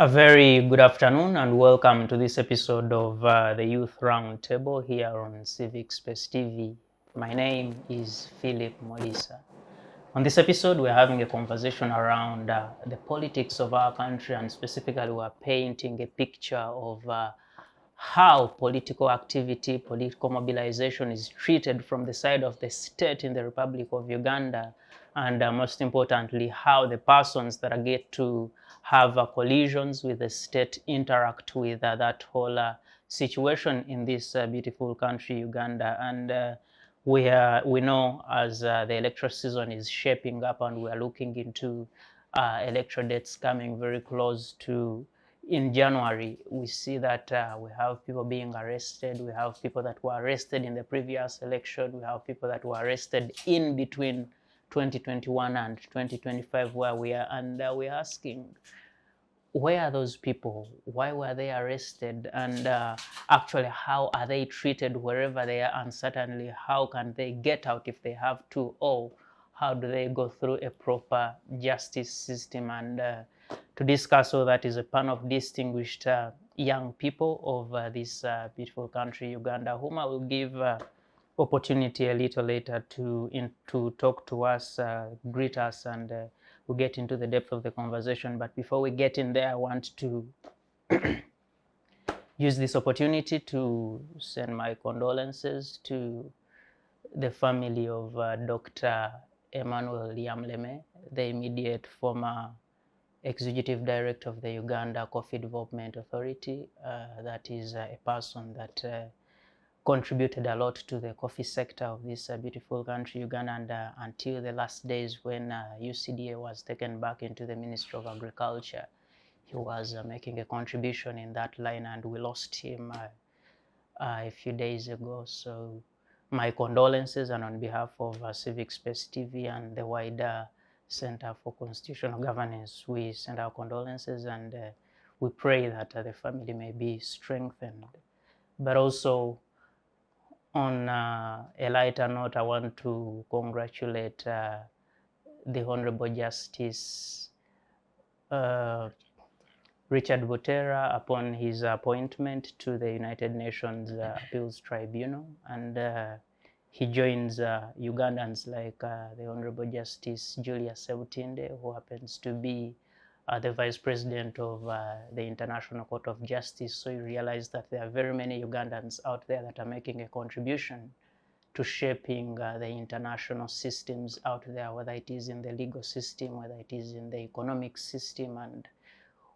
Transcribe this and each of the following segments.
A very good afternoon and welcome to this episode of the Youth Roundtable here on Civic Space TV. My name is Philip Molisa. On this episode, we're having a conversation around the politics of our country, and specifically we're painting a picture of how political activity, political mobilization is treated from the side of the state in the Republic of Uganda, and most importantly, how the persons that get to have collisions with the state interact with that whole situation in this beautiful country, Uganda. And we know as the electoral season is shaping up and we are looking into electoral dates coming very close to in January, we see that we have people being arrested. We have people that were arrested in the previous election. We have people that were arrested in between 2021 and 2025 where we are. And we're asking, where are those people? Why were they arrested? And actually, how are they treated wherever they are? And certainly, how can they get out if they have to? Or how do they go through a proper justice system? And to discuss all that is a panel of distinguished young people of this beautiful country, Uganda, whom I will give opportunity a little later to talk to us, greet us, and we'll get into the depth of the conversation. But before we get in there, I want to use this opportunity to send my condolences to the family of Dr. Emmanuel Yamleme, the immediate former Executive Director of the Uganda Coffee Development Authority. That is a person that contributed a lot to the coffee sector of this beautiful country, Uganda, and until the last days when UCDA was taken back into the Ministry of Agriculture, he was making a contribution in that line, and we lost him a few days ago. So my condolences, and on behalf of Civic Space TV and the wider Center for Constitutional Governance, we send our condolences, and we pray that the family may be strengthened. But also, on a lighter note, I want to congratulate the Honorable Justice Richard Butera upon his appointment to the United Nations Appeals Tribunal, and he joins Ugandans like the Honorable Justice Julia Sebutinde, who happens to be the Vice President of the International Court of Justice. So you realize that there are very many Ugandans out there that are making a contribution to shaping the international systems out there, whether it is in the legal system, whether it is in the economic system, and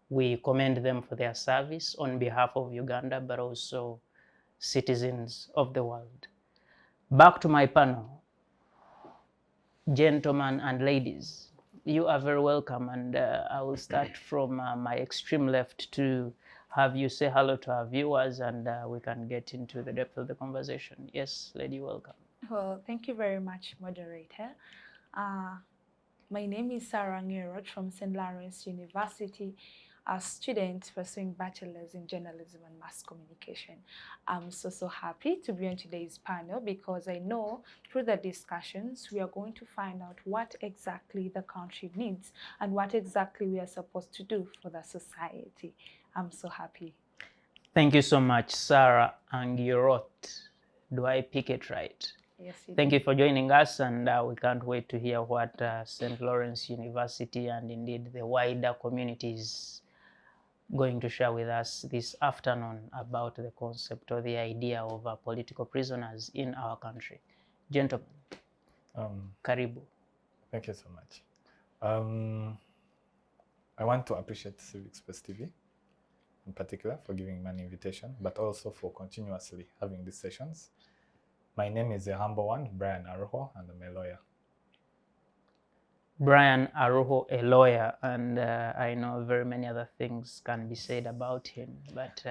we commend them for their service on behalf of Uganda, but also citizens of the world. Back to my panel. Gentlemen and ladies, you are very welcome, and I will start from my extreme left to have you say hello to our viewers, and we can get into the depth of the conversation. Yes, lady, welcome. Well, thank you very much, moderator. My name is Sarah Ngirot from St. Lawrence University, a student pursuing bachelor's in journalism and mass communication. I'm so happy to be on today's panel because I know through the discussions we are going to find out what exactly the country needs and what exactly we are supposed to do for the society. I'm so happy. Thank you so much, Sarah Ngirot. Do I pick it right? Yes, Thank you for joining us, and we can't wait to hear what St. Lawrence University and indeed the wider community is going to share with us this afternoon about the concept or the idea of political prisoners in our country. Gentlemen, karibu. Thank you so much. I want to appreciate Civic Space TV in particular for giving me an invitation, but also for continuously having these sessions. My name is a humble one, Brian Aruho, and I'm a lawyer. Brian Aruho, a lawyer, and I know very many other things can be said about him, but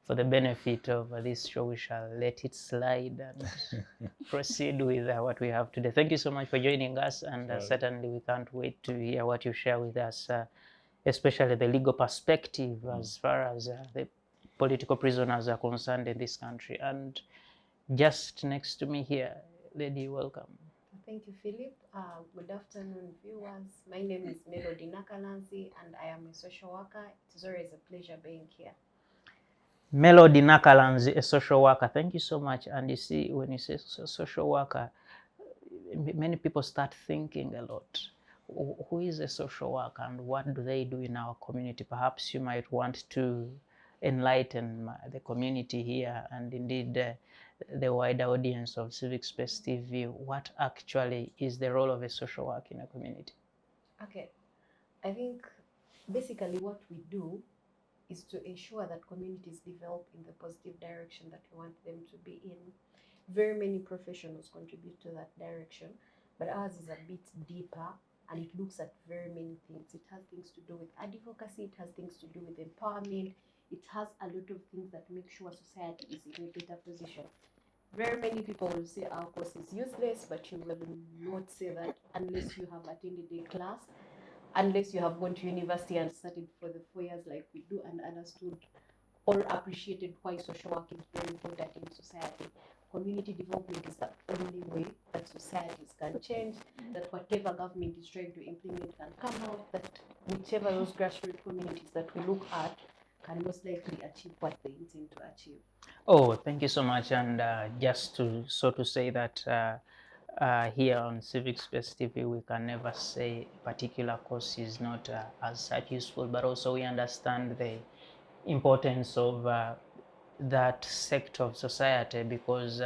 for the benefit of this show, we shall let it slide and proceed with what we have today. Thank you so much for joining us, and certainly we can't wait to hear what you share with us, especially the legal perspective as far as the political prisoners are concerned in this country. And just next to me here, lady, welcome. Thank you, Philip. Good afternoon, viewers. My name is Melody Nakalanzi, and I am a social worker. It is always a pleasure being here. Melody Nakalanzi, a social worker. Thank you so much. And you see, when you say social worker, many people start thinking a lot. Who is a social worker and what do they do in our community? Perhaps you might want to enlighten the community here and indeed the wider audience of Civic Space TV. What actually is the role of a social worker in a community? Okay, I think basically what we do is to ensure that communities develop in the positive direction that we want them to be in. Very many professionals contribute to that direction, but ours is a bit deeper and it looks at very many things. It has things to do with advocacy, it has things to do with empowerment, it has a lot of things that make sure society is in a better position. Very many people will say our course is useless, but you will not say that unless you have attended a class, unless you have gone to university and studied for the 4 years like we do and understood or appreciated why social work is very important in society. Community development is the only way that societies can change, that whatever government is trying to implement can come out, that whichever those grassroots communities that we look at can most likely achieve what they intend to achieve. Oh, thank you so much. And just to say that here on Civic Space TV, we can never say a particular course is not as such useful, but also we understand the importance of that sector of society because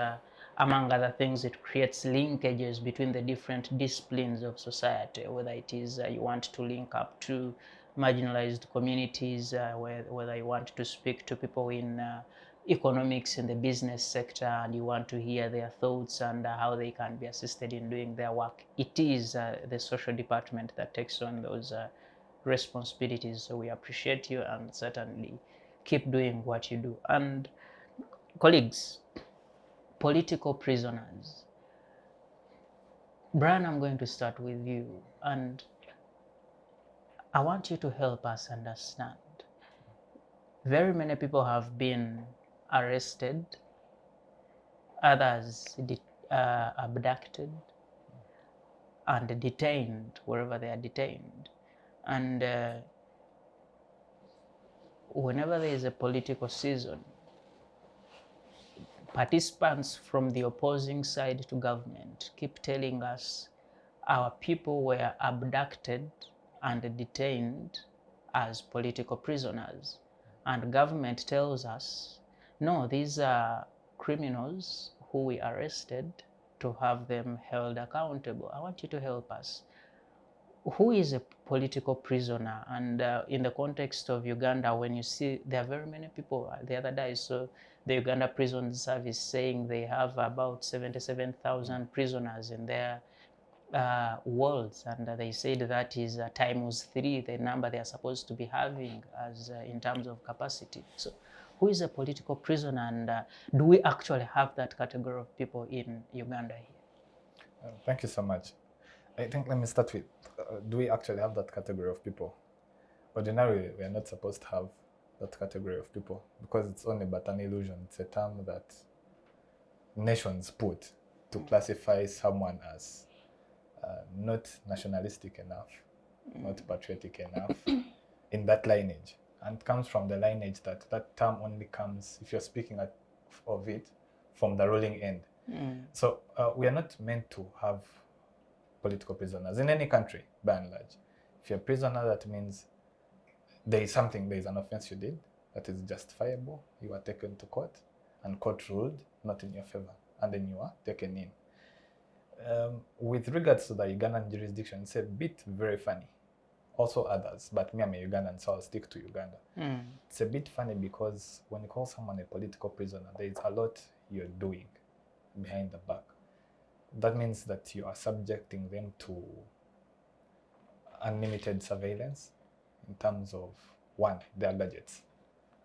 among other things it creates linkages between the different disciplines of society, whether it is you want to link up to marginalized communities, whether you want to speak to people in economics in the business sector and you want to hear their thoughts and how they can be assisted in doing their work. It is the social department that takes on those responsibilities. So we appreciate you and certainly keep doing what you do. And colleagues, political prisoners. Brian, I'm going to start with you and I want you to help us understand. Very many people have been arrested, others abducted and detained wherever they are detained. And whenever there is a political season, participants from the opposing side to government keep telling us our people were abducted and detained as political prisoners. And government tells us, no, these are criminals who we arrested to have them held accountable. I want you to help us. Who is a political prisoner? And in the context of Uganda, when you see there are very many people, the other day I saw the Uganda Prison Service saying they have about 77,000 prisoners in their walls, and they said that is times 3 the number they are supposed to be having as in terms of capacity. So who is a political prisoner, and do we actually have that category of people in Uganda here? Thank you so much. I think let me start with, do we actually have that category of people? Ordinarily, we are not supposed to have that category of people because it's only but an illusion. It's a term that nations put to classify someone as not nationalistic enough, not patriotic enough in that lineage. And it comes from the lineage that term only comes, if you're speaking of it, from the ruling end. So we are not meant to have political prisoners in any country, by and large. If you're a prisoner, that means there is an offense you did that is justifiable. You are taken to court, and court ruled not in your favor, and then you are taken in. With regards to the Ugandan jurisdiction, it's a bit very funny. Also others, but me, I'm a Ugandan, so I'll stick to Uganda. It's a bit funny because when you call someone a political prisoner, there is a lot you're doing behind the back. That means that you are subjecting them to unlimited surveillance in terms of, one, their gadgets,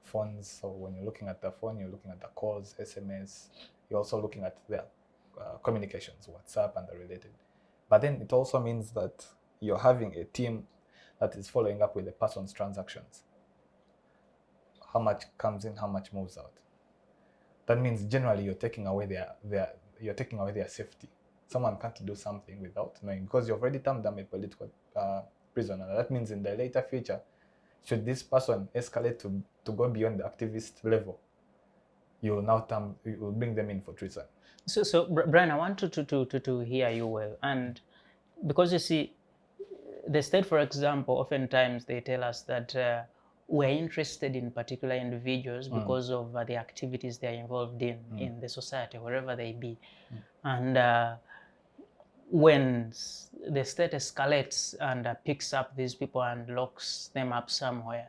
phones. So when you're looking at the phone, you're looking at the calls, SMS, you're also looking at their communications, WhatsApp and the related. But then it also means that you're having a team that is following up with the person's transactions. How much comes in, how much moves out. That means generally you're taking away their safety. Someone can't do something without knowing, because you've already termed them a political prisoner. That means in the later future, should this person escalate to go beyond the activist level, you will bring them in for treason. So Brian, I want to hear you well, and because you see, the state, for example, oftentimes they tell us that we're interested in particular individuals because of the activities they are involved in the society, wherever they be. And when the state escalates and picks up these people and locks them up somewhere,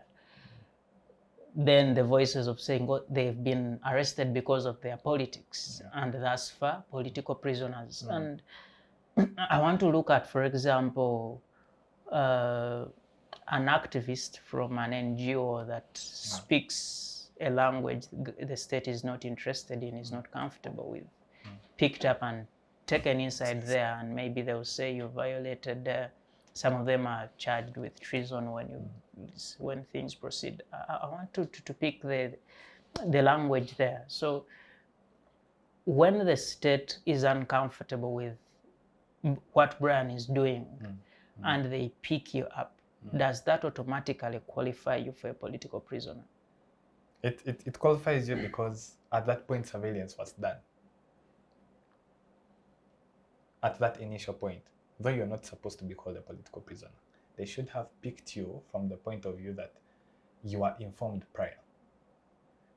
then the voices of saying, oh, they've been arrested because of their politics, and thus far political prisoners. And I want to look at, for example, an activist from an NGO that speaks a language the state is not interested in, is not comfortable with, picked up and taken inside there, and maybe they'll say you violated. Some of them are charged with treason when things proceed. I want to pick the language there. So when the state is uncomfortable with what Brian is doing, and they pick you up, does that automatically qualify you for a political prisoner? It qualifies you because at that point surveillance was done. At that initial point, though you're not supposed to be called a political prisoner, they should have picked you from the point of view that you are informed prior.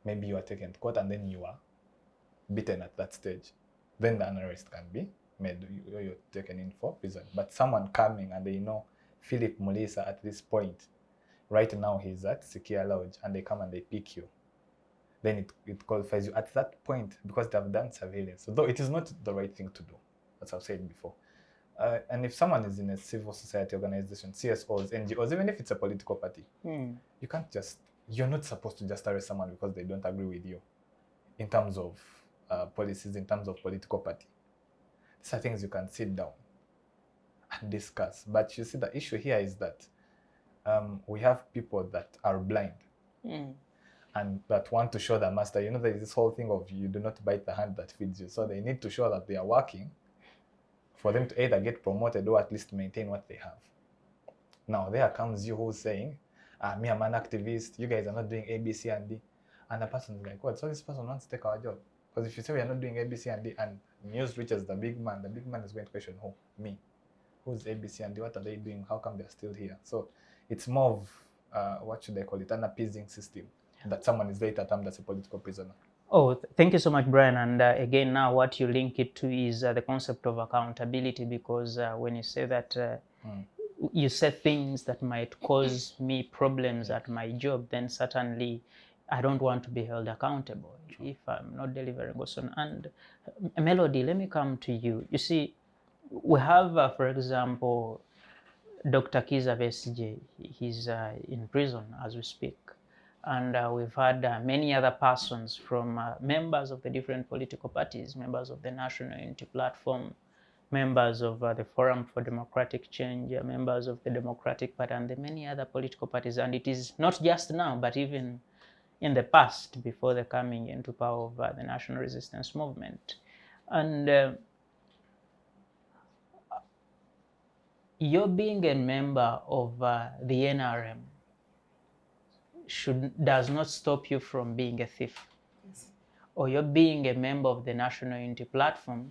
Maybe you are taken to court and then you are beaten at that stage. Then the arrest can be made, you're taken in for prison. But someone coming and they know Philip Mulisa at this point, right now he's at Secure Lodge, and they come and they pick you, then it qualifies you at that point because they have done surveillance. Though it is not the right thing to do, as I've said before. And if someone is in a civil society organization, CSOs, NGOs, even if it's a political party, you can't you're not supposed to just arrest someone because they don't agree with you in terms of policies, in terms of political party. These are things you can sit down and discuss. But you see, the issue here is that we have people that are blind and that want to show the master. You know, there's this whole thing of you do not bite the hand that feeds you. So they need to show that they are working for them to either get promoted or at least maintain what they have. Now, there comes you who's saying, me, I'm an activist, you guys are not doing A, B, C, and D. And the person is like, what? So this person wants to take our job. Because if you say we are not doing A, B, C, and D, and news reaches the big man is going to question, who? Me. Who's A, B, C, and D? What are they doing? How come they're still here? So it's more of, what should I call it, an appeasing system that someone is later termed as a political prisoner. Oh, thank you so much, Brian. And again, now what you link it to is the concept of accountability, because when you say that you say things that might cause me problems at my job, then certainly I don't want to be held accountable if I'm not delivering also. And Melody, let me come to you. You see, we have, for example, Dr. Kizza Besigye. He's in prison as we speak. And we've had many other persons from members of the different political parties, members of the National Unity Platform, members of the Forum for Democratic Change, members of the Democratic Party, and the many other political parties. And it is not just now, but even in the past, before the coming into power of the National Resistance Movement. And you're being a member of the NRM does not stop you from being a thief. Yes. Or you're being a member of the National Unity Platform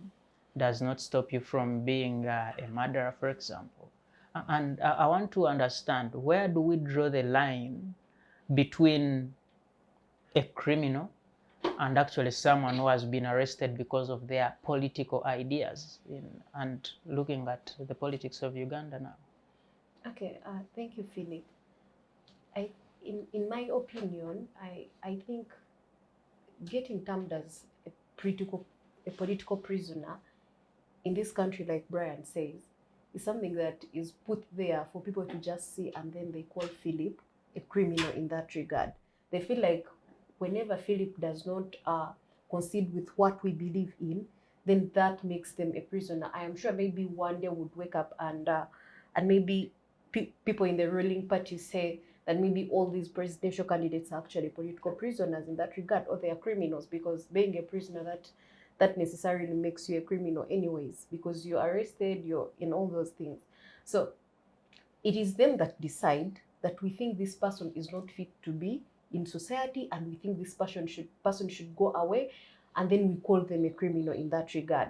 does not stop you from being a murderer, for example. And I want to understand, where do we draw the line between a criminal and actually someone who has been arrested because of their political ideas, and looking at the politics of Uganda now? Okay, thank you, Philip. In my opinion, I think getting termed as a political prisoner in this country, like Brian says, is something that is put there for people to just see, and then they call Philip a criminal in that regard. They feel like whenever Philip does not concede with what we believe in, then that makes them a prisoner. I am sure maybe one day would wake up and maybe people in the ruling party say that maybe all these presidential candidates are actually political prisoners in that regard, or they are criminals, because being a prisoner, that necessarily makes you a criminal anyways, because you're arrested, you're in all those things. So it is them that decide that we think this person is not fit to be in society, and we think this person should go away, and then we call them a criminal in that regard.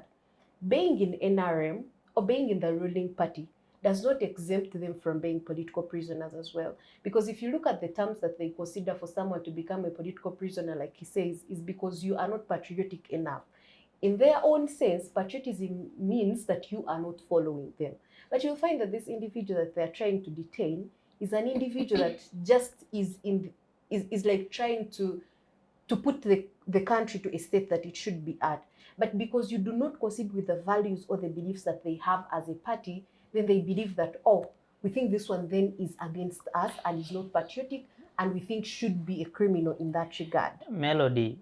Being in NRM or being in the ruling party does not exempt them from being political prisoners as well. Because if you look at the terms that they consider for someone to become a political prisoner, like he says, is because you are not patriotic enough. In their own sense, patriotism means that you are not following them. But you'll find that this individual that they're trying to detain is an individual that just is like trying to put the country to a state that it should be at. But because you do not coincide with the values or the beliefs that they have as a party, then they believe that, oh, we think this one then is against us and is not patriotic, and we think should be a criminal in that regard. Melody,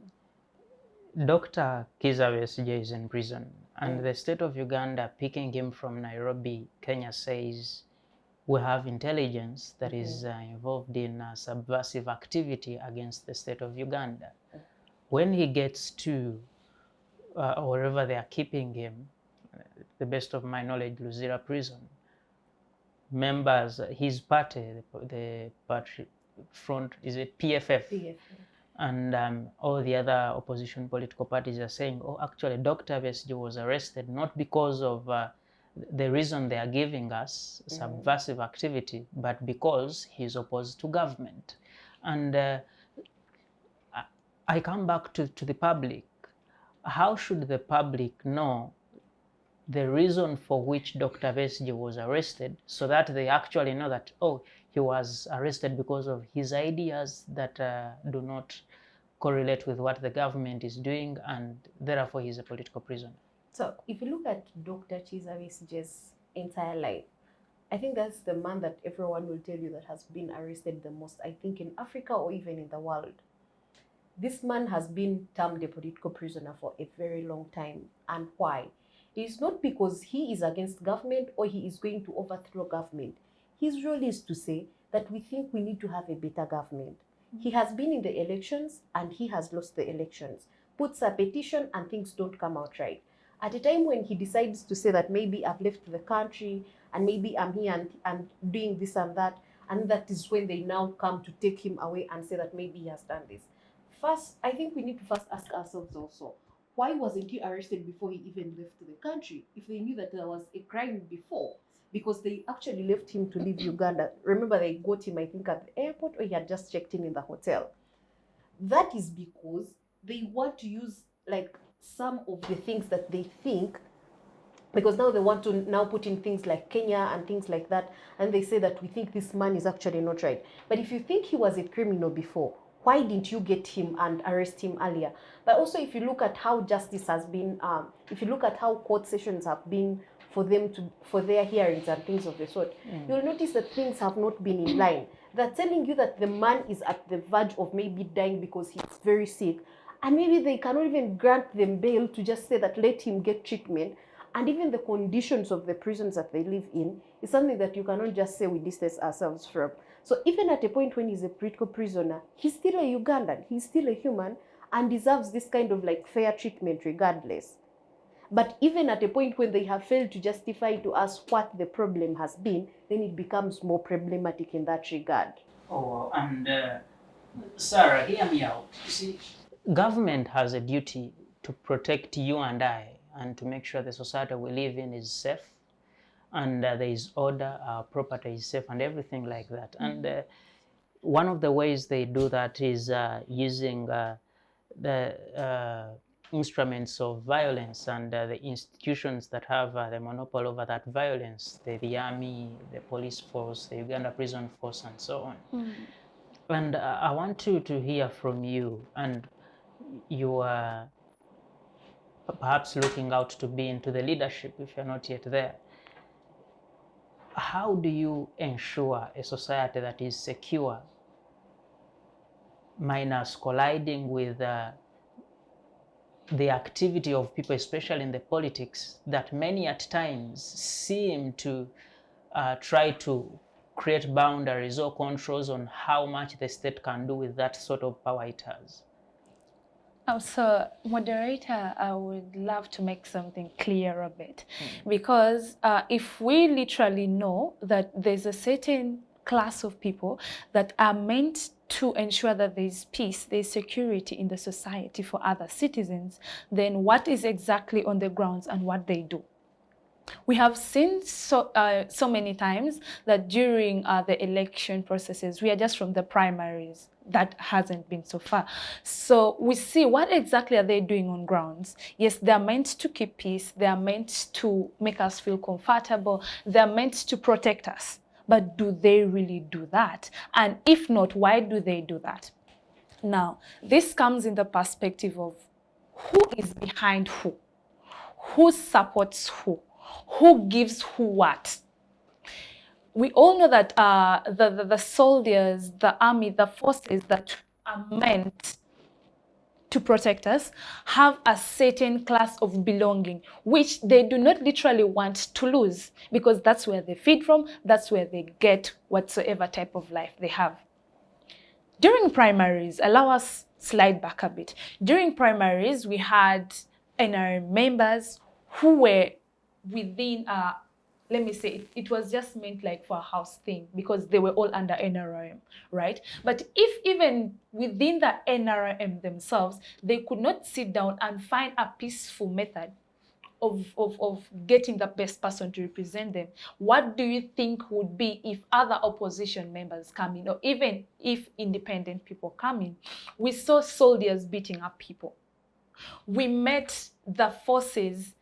Dr. Kizza Besigye is in prison, and the state of Uganda, picking him from Nairobi, Kenya, says we have intelligence that is involved in subversive activity against the state of Uganda. When he gets to wherever they are keeping him, the best of my knowledge, Luzira prison, members, his party, the party front, is it PFF? And all the other opposition political parties are saying, oh, actually, Dr. Besigye was arrested not because of the reason they are giving us, subversive activity, but because he's opposed to government. And I come back to the public. How should the public know the reason for which Dr. Besigye was arrested, so that they actually know that, oh, he was arrested because of his ideas that do not correlate with what the government is doing, and therefore he's a political prisoner? So if you look at Dr. Kizza Besigye's entire life, I think that's the man that everyone will tell you that has been arrested the most, I think, in Africa or even in the world. This man has been termed a political prisoner for a very long time. And why? It is not because he is against government or he is going to overthrow government. His role is to say that we think we need to have a better government. He has been in the elections and he has lost the elections, puts a petition and things don't come out right. At a time when he decides to say that maybe I've left the country and maybe I'm here and doing this and that is when they now come to take him away and say that maybe he has done this. First, I think we need to first ask ourselves also, why wasn't he arrested before he even left the country? If they knew that there was a crime before, because they actually left him to leave Uganda. Remember, they got him, I think, at the airport, or he had just checked in the hotel. That is because they want to use like some of the things that they think, because now they want to now put in things like Kenya and things like that, and they say that we think this man is actually not right. But if you think he was a criminal before, why didn't you get him and arrest him earlier? But also, if you look at how justice has been, if you look at how court sessions have been for their hearings and things of the sort, you'll notice that things have not been in line. They're telling you that the man is at the verge of maybe dying because he's very sick, and maybe they cannot even grant them bail to just say that let him get treatment. And even the conditions of the prisons that they live in is something that you cannot just say we distance ourselves from. So even at a point when he's a political prisoner, he's still a Ugandan, he's still a human, and deserves this kind of like fair treatment regardless. But even at a point when they have failed to justify to us what the problem has been, then it becomes more problematic in that regard. Oh, and Sarah, hear me out. You see, government has a duty to protect you and I, and to make sure the society we live in is safe, and there is order, our property is safe, and everything like that. And one of the ways they do that is using the instruments of violence and the institutions that have the monopoly over that violence, the army, the police force, the Uganda prison force, and so on. And I want to hear from you, and you are perhaps looking out to be into the leadership if you're not yet there. How do you ensure a society that is secure, minus colliding with the activity of people, especially in the politics, that many at times seem to try to create boundaries or controls on how much the state can do with that sort of power it has? So, moderator, I would love to make something clear a bit, because if we literally know that there's a certain class of people that are meant to ensure that there's peace, there's security in the society for other citizens, then what is exactly on the grounds and what they do? We have seen so many times that during the election processes, we are just from the primaries. That hasn't been so far. So we see what exactly are they doing on grounds. Yes, they are meant to keep peace. They are meant to make us feel comfortable. They are meant to protect us. But do they really do that? And if not, why do they do that? Now, this comes in the perspective of who is behind who supports who gives who what. We all know that the soldiers, the army, the forces that are meant to protect us have a certain class of belonging, which they do not literally want to lose, because that's where they feed from, that's where they get whatsoever type of life they have. During primaries, allow us slide back a bit. During primaries, we had NRM members who were within, let me say, it was just meant like for a house thing, because they were all under NRM, right? But if even within the NRM themselves, they could not sit down and find a peaceful method of getting the best person to represent them, what do you think would be if other opposition members come in, or even if independent people come in? We saw soldiers beating up people. We met the forces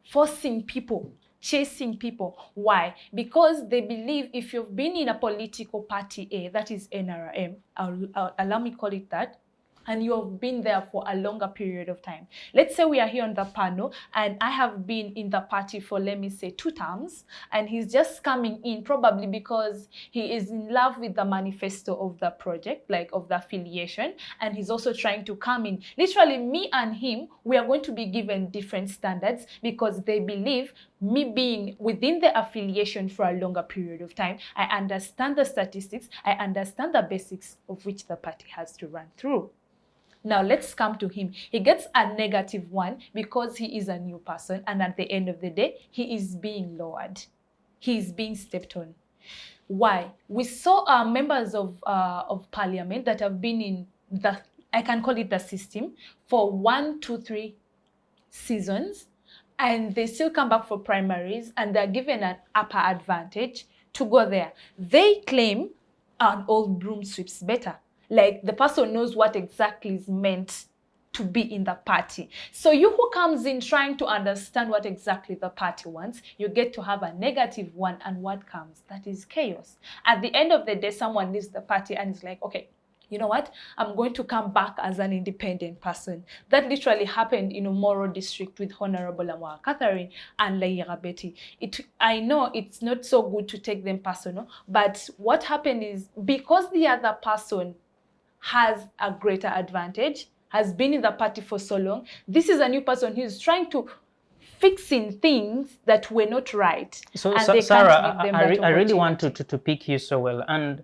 forcing people, chasing people. Why? Because they believe if you've been in a political party A, that is NRM, allow me call it that, and you have been there for a longer period of time. Let's say we are here on the panel and I have been in the party for, let me say, 2 terms, and he's just coming in probably because he is in love with the manifesto of the project, like of the affiliation, and he's also trying to come in. Literally, me and him, we are going to be given different standards, because they believe me being within the affiliation for a longer period of time, I understand the statistics, I understand the basics of which the party has to run through. Now let's come to him. He gets a -1 because he is a new person, and at the end of the day, he is being lowered. He is being stepped on. Why? We saw members of parliament that have been in the, I can call it the system, for 1, 2, 3 seasons, and they still come back for primaries, and they're given an upper advantage to go there. They claim an old broom sweeps better. Like the person knows what exactly is meant to be in the party. So you who comes in trying to understand what exactly the party wants, you get to have a -1, and what comes? That is chaos. At the end of the day, someone leaves the party and is like, okay, you know what? I'm going to come back as an independent person. That literally happened in Moro district with Honorable Amwa Catherine and Laira Betty. I know it's not so good to take them personal, but what happened is, because the other person has a greater advantage, has been in the party for so long, this is a new person who is trying to fixing things that were not right. So, and they Sarah, can't give them that I really want opportunity. to pick you so well. And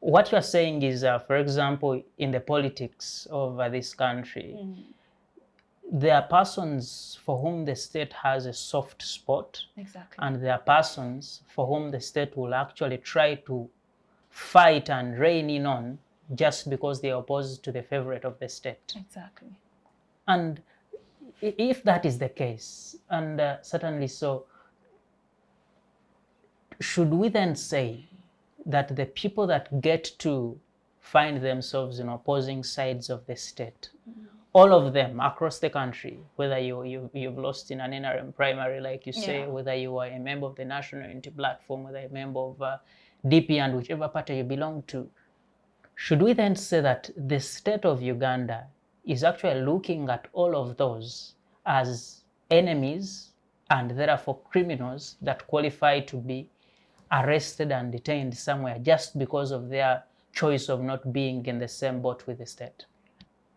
what you're saying is, for example, in the politics of this country, there are persons for whom the state has a soft spot. Exactly. And there are persons for whom the state will actually try to fight and rein in on just because they are opposed to the favorite of the state. Exactly. And if that is the case, and certainly so, should we then say that the people that get to find themselves in opposing sides of the state, all of them across the country, whether you've lost in an NRM primary, like you say, whether you are a member of the National Unity Platform, whether a member of DP and whichever party you belong to, should we then say that the state of Uganda is actually looking at all of those as enemies and therefore criminals that qualify to be arrested and detained somewhere just because of their choice of not being in the same boat with the state?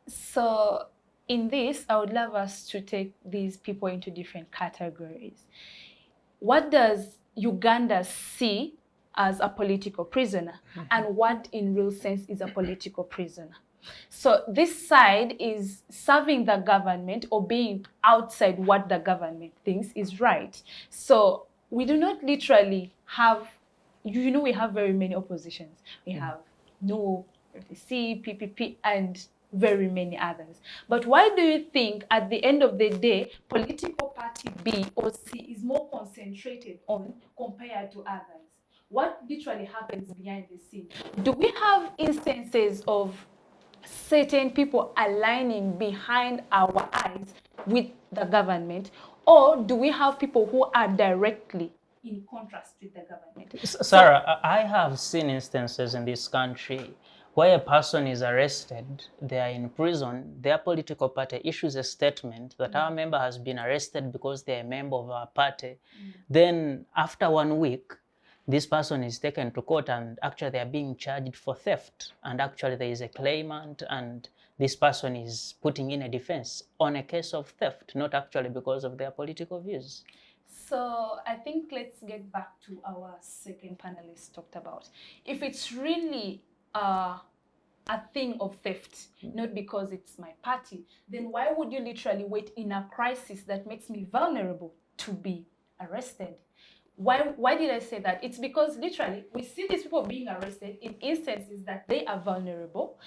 So in this, I would love us to take these people into different categories. What does Uganda see as a political prisoner, and what in real sense is a political prisoner? So this side is serving the government or being outside what the government thinks is right. So we do not literally have, we have very many oppositions. We have No, FDC, PPP, and very many others. But why do you think at the end of the day, political party B or C is more concentrated on compared to others? What literally happens behind the scene? Do we have instances of certain people aligning behind our eyes with the government, or do we have people who are directly in contrast with the government? Sarah, I have seen instances in this country where a person is arrested, they are in prison, their political party issues a statement that our member has been arrested because they are a member of our party. Then after 1 week, this person is taken to court and actually they are being charged for theft. And actually there is a claimant and this person is putting in a defense on a case of theft, not actually because of their political views. So I think let's get back to our second panelist talked about. If it's really a thing of theft, not because it's my party, then why would you literally wait in a crisis that makes me vulnerable to be arrested? Why did I say that? It's because literally we see these people being arrested in instances that they are vulnerable.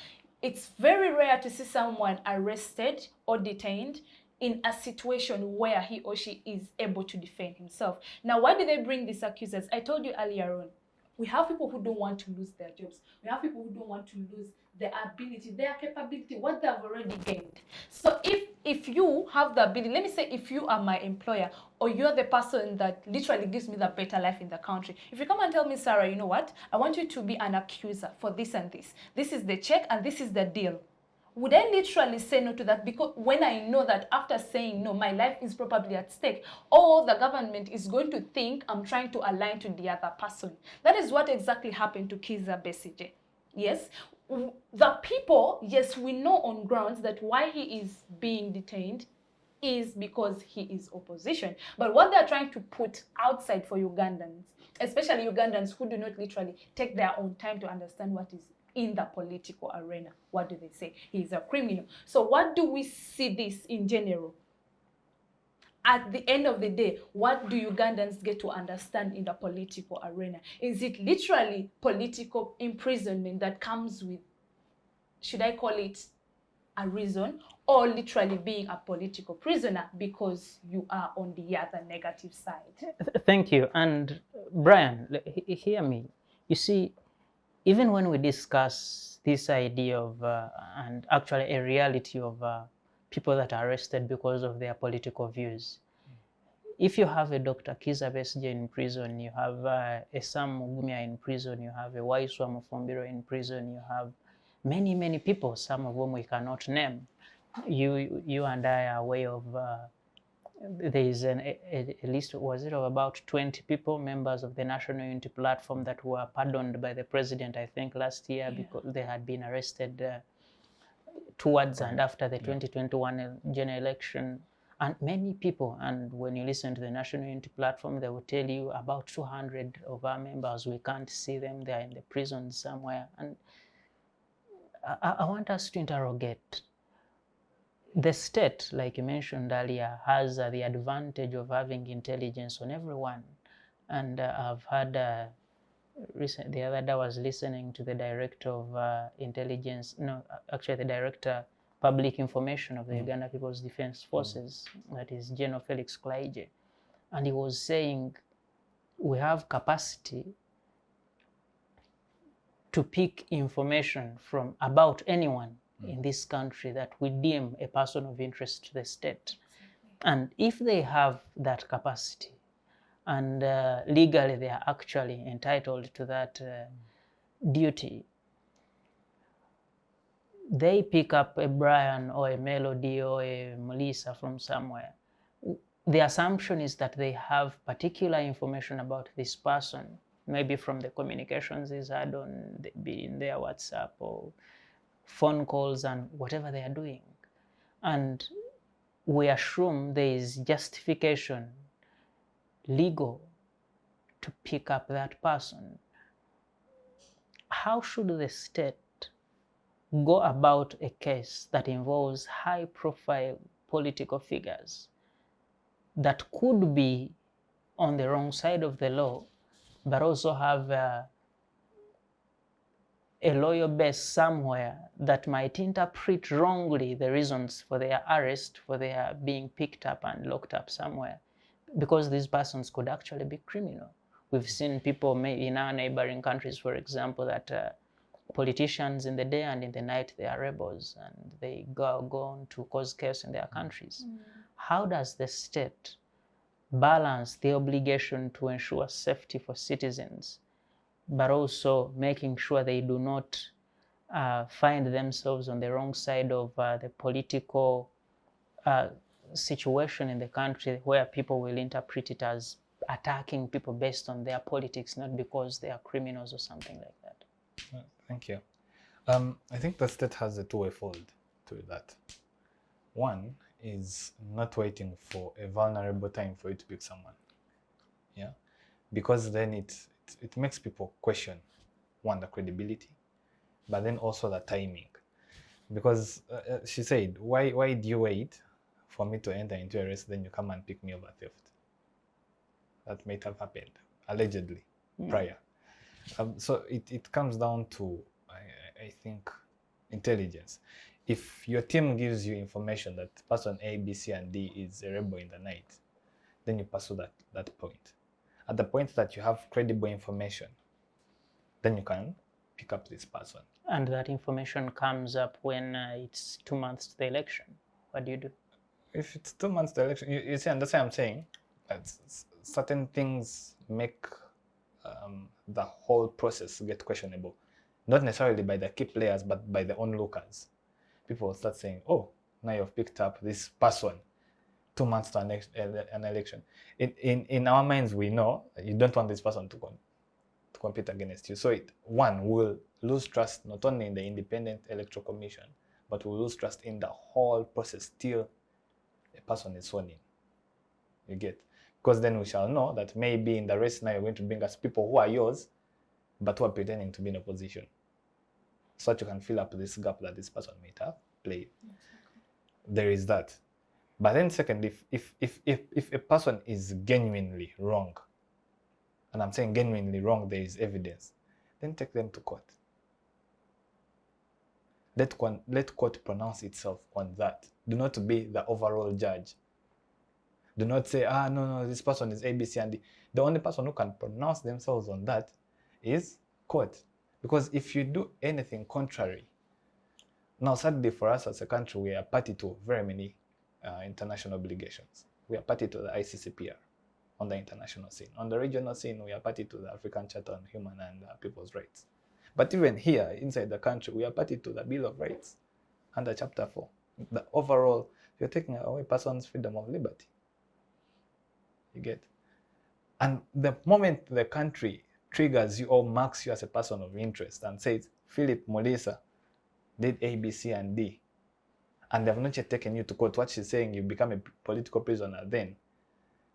It's very rare to see someone arrested or detained in a situation where he or she is able to defend himself. Now, why do they bring these accusers? I told you earlier on, we have people who don't want to lose their jobs. We have people who don't want to lose their ability, their capability, what they have already gained. So if you have the ability, let me say if you are my employer or you're the person that literally gives me the better life in the country, if you come and tell me, Sarah, you know what, I want you to be an accuser for this and this. This is the check and this is the deal. Would I literally say no to that? Because when I know that after saying no, my life is probably at stake, or the government is going to think I'm trying to align to the other person. That is what exactly happened to Kizza Besigye. Yes, the people, yes, we know on grounds that why he is being detained is because he is opposition. But what they're trying to put outside for Ugandans, especially Ugandans who do not literally take their own time to understand what is in the political arena, what do they say? He's a criminal. So what do we see this in general? At the end of the day, what do Ugandans get to understand in the political arena? Is it literally political imprisonment that comes with, should I call it a reason, or literally being a political prisoner because you are on the other negative side? Thank you. And Brian, hear me. You see, even when we discuss this idea of, and actually a reality of people that are arrested because of their political views, if you have a Dr. Kizza Besigye in prison, you have a Sam Mugumya in prison, you have a Waiswa Mufumbiro in prison, you have many, many people, some of whom we cannot name. You and I are aware of, there is a list, was it of about 20 people, members of the National Unity Platform that were pardoned by the president, I think last year, because they had been arrested towards and after the 2021 general election. And many people, and when you listen to the National Unity Platform, they will tell you about 200 of our members, we can't see them, they're in the prison somewhere. And I want us to interrogate. The state, like you mentioned earlier, has the advantage of having intelligence on everyone. And I've had, the other day I was listening to the director of intelligence, no, actually the director public information of the Uganda People's Defense Forces, that is General Felix Klaije. And he was saying, we have capacity to pick information from about anyone in this country that we deem a person of interest to the state. And if they have that capacity, and legally they are actually entitled to that duty, they pick up a Brian or a Melody or a Melissa from somewhere. The assumption is that they have particular information about this person, maybe from the communications he's had on in their WhatsApp or phone calls and whatever they are doing. And we assume there is justification, legal, to pick up that person. How should the state go about a case that involves high-profile political figures that could be on the wrong side of the law, but also have a loyal base somewhere that might interpret wrongly the reasons for their arrest, for their being picked up and locked up somewhere, because these persons could actually be criminal. We've seen people in our neighboring countries, for example, that politicians in the day and in the night, they are rebels and they go on to cause chaos in their countries. How does the state balance the obligation to ensure safety for citizens, but also making sure they do not find themselves on the wrong side of the political situation in the country, where people will interpret it as attacking people based on their politics, not because they are criminals or something like that? Thank you. I think the state has a two-way fold to that. One is not waiting for a vulnerable time for you to pick someone. Yeah, because then it makes people question, one, the credibility, but then also the timing. Because she said, why do you wait for me to enter into a race, then you come and pick me over theft? That might have happened, allegedly, prior. So it comes down to, I think, intelligence. If your team gives you information that person A, B, C, and D is a rebel in the night, then you pursue that point. At the point that you have credible information, then you can pick up this person. And that information comes up when it's 2 months to the election. What do you do? If it's 2 months to the election, you see, and that's why I'm saying that certain things make the whole process get questionable. Not necessarily by the key players, but by the onlookers. People will start saying, oh, now you've picked up this person 2 months to an election. In our minds, we know you don't want this person to compete against you. So one will lose trust not only in the Independent Electoral Commission, but will lose trust in the whole process till a person is sworn in. You get? Because then we shall know that maybe in the race now you're going to bring us people who are yours, but who are pretending to be in opposition, so that you can fill up this gap that this person might have played. Exactly. There is that. But then second, if a person is genuinely wrong, and I'm saying genuinely wrong, there is evidence, then take them to court. Let court pronounce itself on that. Do not be the overall judge. Do not say, no, this person is A, B, C, and D. The only person who can pronounce themselves on that is court. Because if you do anything contrary, now sadly for us as a country, we are party to very many international obligations. We are party to the ICCPR on the international scene. On the regional scene, we are party to the African Charter on Human and People's Rights. But even here, inside the country, we are party to the Bill of Rights under Chapter 4. The overall, you're taking away a person's freedom of liberty. You get? And the moment the country triggers you or marks you as a person of interest and says, Philip Molisa did A, B, C, and D, and they have not yet taken you to court, what she's saying, you become a political prisoner then.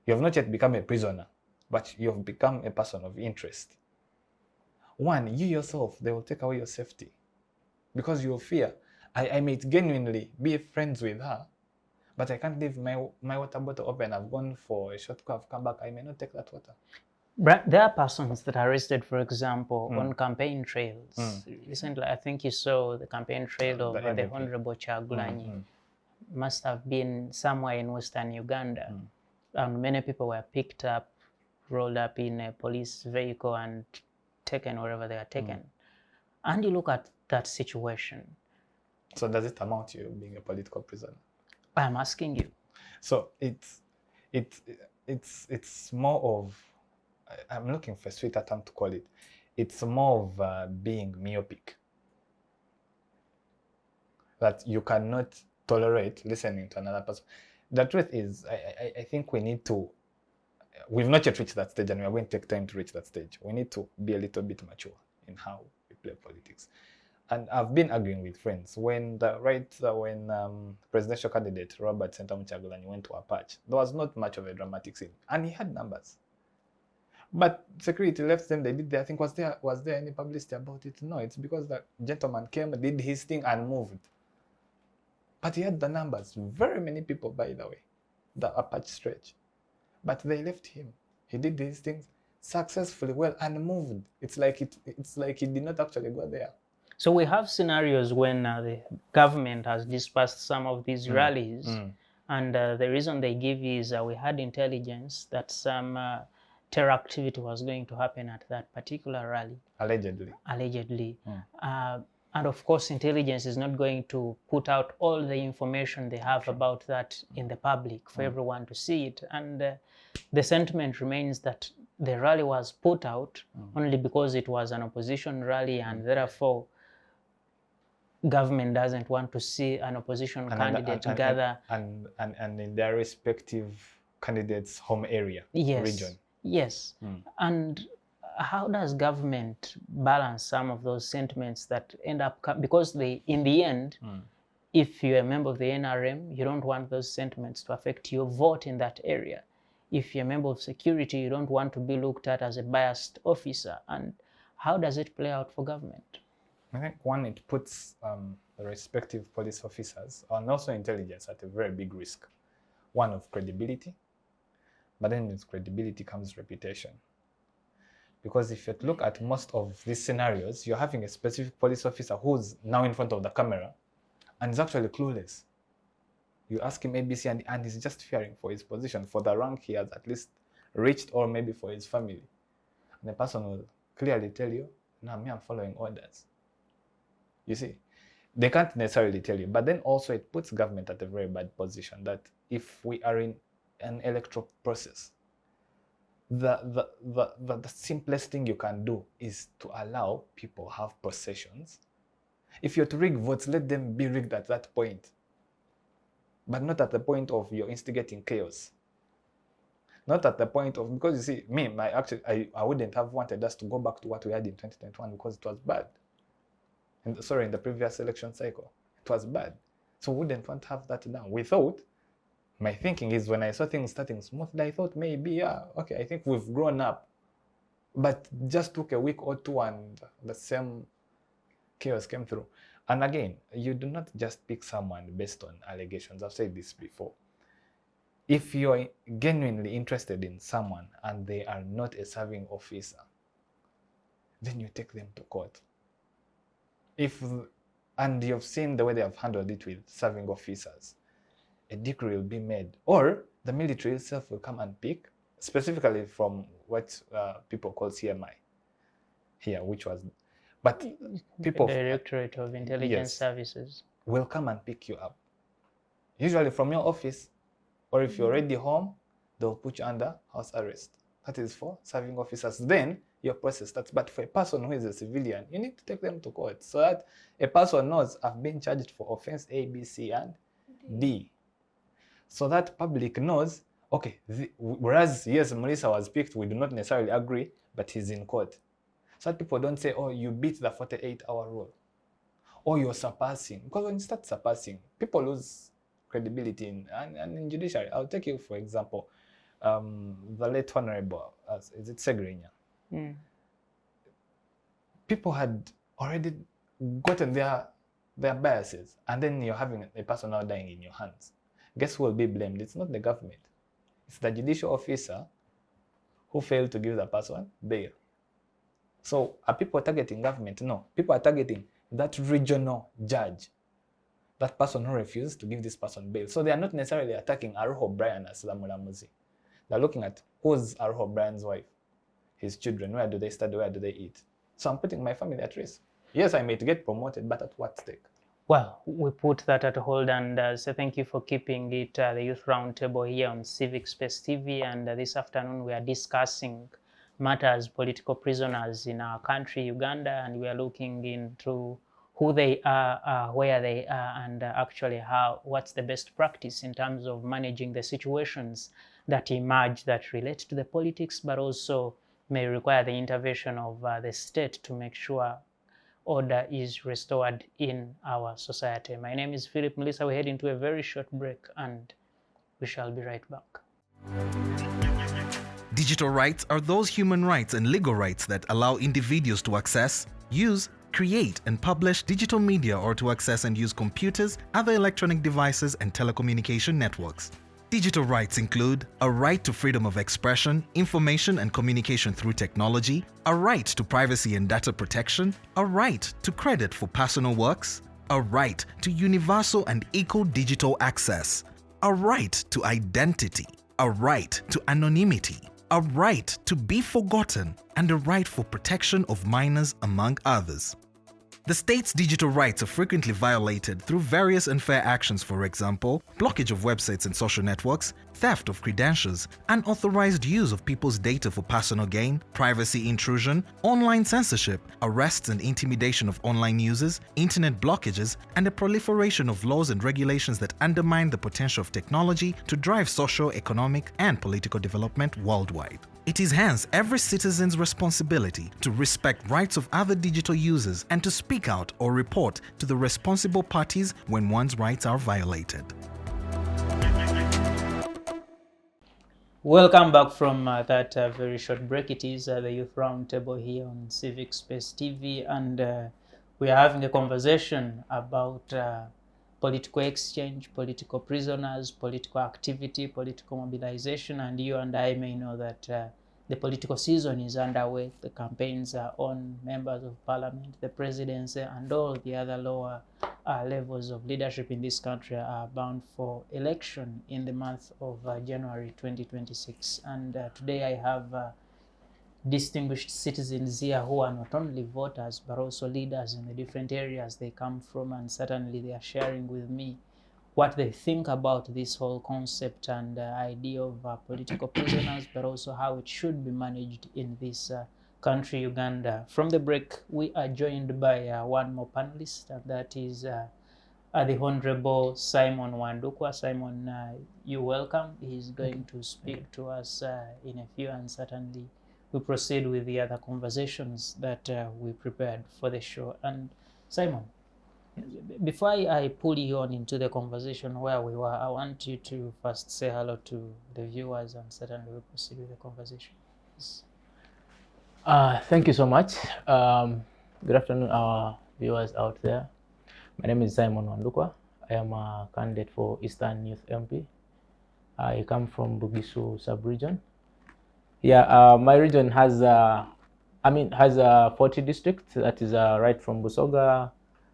You have not yet become a prisoner, but you have become a person of interest. One, you yourself, they will take away your safety because you will fear. I may genuinely be friends with her, but I can't leave my water bottle open. I've gone for a short call, I've come back, I may not take that water. There are persons that are arrested, for example, on campaign trails. Recently, I think you saw the campaign trail of the Honorable Chagulanyi. Must have been somewhere in western Uganda. And many people were picked up, rolled up in a police vehicle and taken wherever they are taken. And you look at that situation. So does it amount to you being a political prisoner? I'm asking you. So it's more of, I'm looking for a sweeter term to call it. It's more of being myopic. That you cannot tolerate listening to another person. The truth is, I think we need to, we've not yet reached that stage, and we are going to take time to reach that stage. We need to be a little bit mature in how we play politics. And I've been arguing with friends. When presidential candidate Robert Sentamu Chagulanyi went to a patch, there was not much of a dramatic scene. And he had numbers. But security left them, they did their thing. Was there any publicity about it? No, it's because that gentleman came, did his thing and moved. But he had the numbers, very many people, by the way, the Apache stretch. But they left him. He did these things successfully well and moved. It's like he did not actually go there. So we have scenarios when the government has dispersed some of these rallies, and the reason they give is we had intelligence that some terror activity was going to happen at that particular rally. Allegedly. And of course, intelligence is not going to put out all the information they have about that in the public for everyone to see it. And the sentiment remains that the rally was put out only because it was an opposition rally, and therefore government doesn't want to see an opposition candidate gather. And in their respective candidates' home area, region. Yes. And how does government balance some of those sentiments that end up, because in the end, if you're a member of the NRM, you don't want those sentiments to affect your vote in that area. If you're a member of security, you don't want to be looked at as a biased officer. And how does it play out for government? I think one, it puts the respective police officers and also intelligence at a very big risk. One of credibility, but then with credibility comes reputation. Because if you look at most of these scenarios, you're having a specific police officer who's now in front of the camera and is actually clueless. You ask him ABC and he's just fearing for his position, for the rank he has at least reached, or maybe for his family. And the person will clearly tell you, no, me, I'm following orders. You see, they can't necessarily tell you, but then also it puts government at a very bad position that if we are in an electoral process, the simplest thing you can do is to allow people have possessions. If you're to rig votes, let them be rigged at that point, but not at the point of you're instigating chaos. Not at the point of, because you see, I wouldn't have wanted us to go back to what we had in 2021 because it was bad. In the previous election cycle, it was bad. So we wouldn't want to have that now. We thought, my thinking is, when I saw things starting smoothly, I thought maybe, okay, I think we've grown up. But just took a week or two and the same chaos came through. And again, you do not just pick someone based on allegations. I've said this before. If you're genuinely interested in someone and they are not a serving officer, then you take them to court. And you've seen the way they have handled it with serving officers, a decree will be made, or the military itself will come and pick, specifically from what people call CMI here, but people, Directorate of Intelligence Services, will come and pick you up, usually from your office, or if you're already home, they'll put you under house arrest. That is for serving officers. Then your process starts. But for a person who is a civilian, you need to take them to court so that a person knows, I've been charged for offense A, B, C, and D. So that public knows, okay, whereas yes, Melissa was picked, we do not necessarily agree, but he's in court. So that people don't say, oh, you beat the 48-hour rule, or you're surpassing. Because when you start surpassing, people lose credibility in judiciary. I'll take you, for example, the late Honorable, is it Segrinya? People had already gotten their biases, and then you're having a person now dying in your hands. Guess who will be blamed? It's not the government. It's the judicial officer who failed to give the person bail. So are people targeting government? No. People are targeting that regional judge, that person who refused to give this person bail. So they are not necessarily attacking Aruho Brian as Lamulamuzi. They're looking at who's Aruho Brian's wife, his children, where do they study, where do they eat. So I'm putting my family at risk. Yes, I may get promoted, but at what stake? Well, we put that at hold and say thank you for keeping it the Youth Roundtable here on Civic Space TV. And this afternoon we are discussing matters political prisoners in our country, Uganda, and we are looking into who they are, where they are, and actually what's the best practice in terms of managing the situations that emerge that relate to the politics, but also may require the intervention of the state to make sure order is restored in our society. My name is Philip Melissa. We head into a very short break and we shall be right back. Digital rights are those human rights and legal rights that allow individuals to access, use, create, and publish digital media or to access and use computers, other electronic devices, and telecommunication networks. Digital rights include a right to freedom of expression, information and communication through technology, a right to privacy and data protection, a right to credit for personal works, a right to universal and equal digital access, a right to identity, a right to anonymity, a right to be forgotten, and a right for protection of minors, among others. The state's digital rights are frequently violated through various unfair actions, for example, blockage of websites and social networks, theft of credentials, unauthorized use of people's data for personal gain, privacy intrusion, online censorship, arrests and intimidation of online users, internet blockages, and a proliferation of laws and regulations that undermine the potential of technology to drive social, economic, and political development worldwide. It is hence every citizen's responsibility to respect rights of other digital users and to speak out or report to the responsible parties when one's rights are violated. Welcome back from that very short break. It is the Youth Roundtable here on Civic Space TV, and we are having a conversation about political exchange, political prisoners, political activity, political mobilization, and you and I may know that the political season is underway. The campaigns are on. Members of parliament, the presidency, and all the other lower levels of leadership in this country are bound for election in the month of January 2026. And today I have distinguished citizens here who are not only voters but also leaders in the different areas they come from, and certainly they are sharing with me what they think about this whole concept and idea of political prisoners, but also how it should be managed in this country, Uganda. From the break, we are joined by one more panelist, and that is the Honorable Simon Wandukwa. Simon, you're welcome. He's going to speak to us in a few, and certainly we proceed with the other conversations that we prepared for the show. And Simon, before I pull you on into the conversation where we were, I want you to first say hello to the viewers, and certainly we'll proceed with the conversation. Yes. Thank you so much. Good afternoon, our viewers out there. My name is Simon Wandukwa. I am a candidate for Eastern Youth MP. I come from Bugisu sub-region. Yeah, my region has, has 40 districts. That is right from Busoga,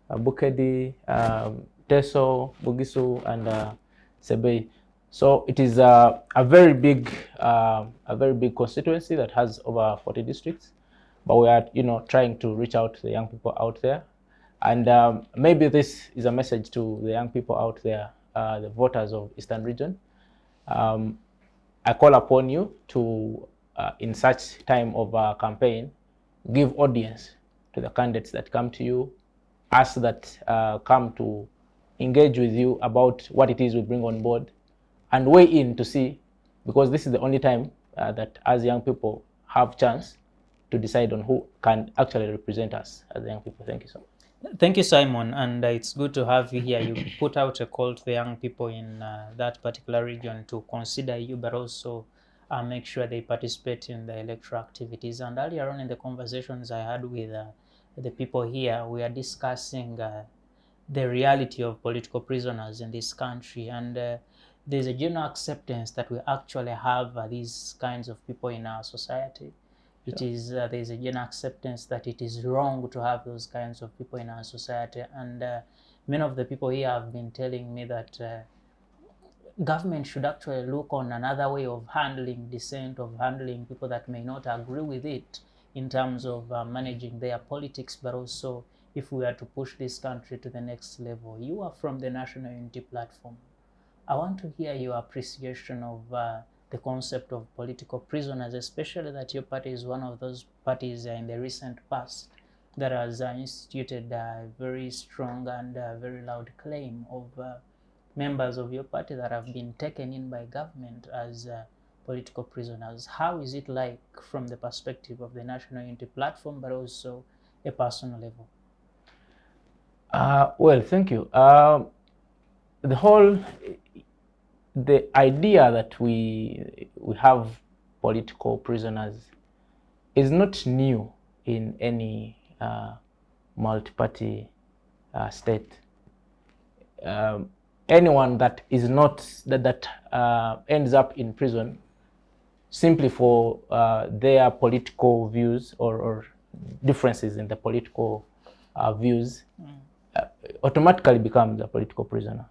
Bukedi, Teso, Bugisu, and Sebei. So it is a very big constituency that has over 40 districts. But we are, trying to reach out to the young people out there, and maybe this is a message to the young people out there, the voters of Eastern Region. I call upon you to, in such time of campaign, give audience to the candidates that come to you, us that come to engage with you about what it is we bring on board, and weigh in to see, because this is the only time that as young people have chance to decide on who can actually represent us as young people. Thank you so much. Thank you, Simon, and it's good to have you here. You put out a call to the young people in that particular region to consider you, but also make sure they participate in the electoral activities. And earlier on in the conversations I had with the people here, we are discussing the reality of political prisoners in this country, and there's a general acceptance that we actually have these kinds of people in our society. It is there's a general acceptance that it is wrong to have those kinds of people in our society, and many of the people here have been telling me that government should actually look on another way of handling dissent, of handling people that may not agree with it in terms of managing their politics, but also if we are to push this country to the next level. You are from the National Unity Platform. I want to hear your appreciation of the concept of political prisoners, especially that your party is one of those parties in the recent past that has instituted a very strong and very loud claim of members of your party that have been taken in by government as political prisoners. How is it like from the perspective of the National Unity Platform, but also a personal level? Well, thank you. The idea that we have political prisoners is not new in any multi-party state. Anyone that is not that ends up in prison simply for their political views or differences in the political views automatically becomes a political prisoner.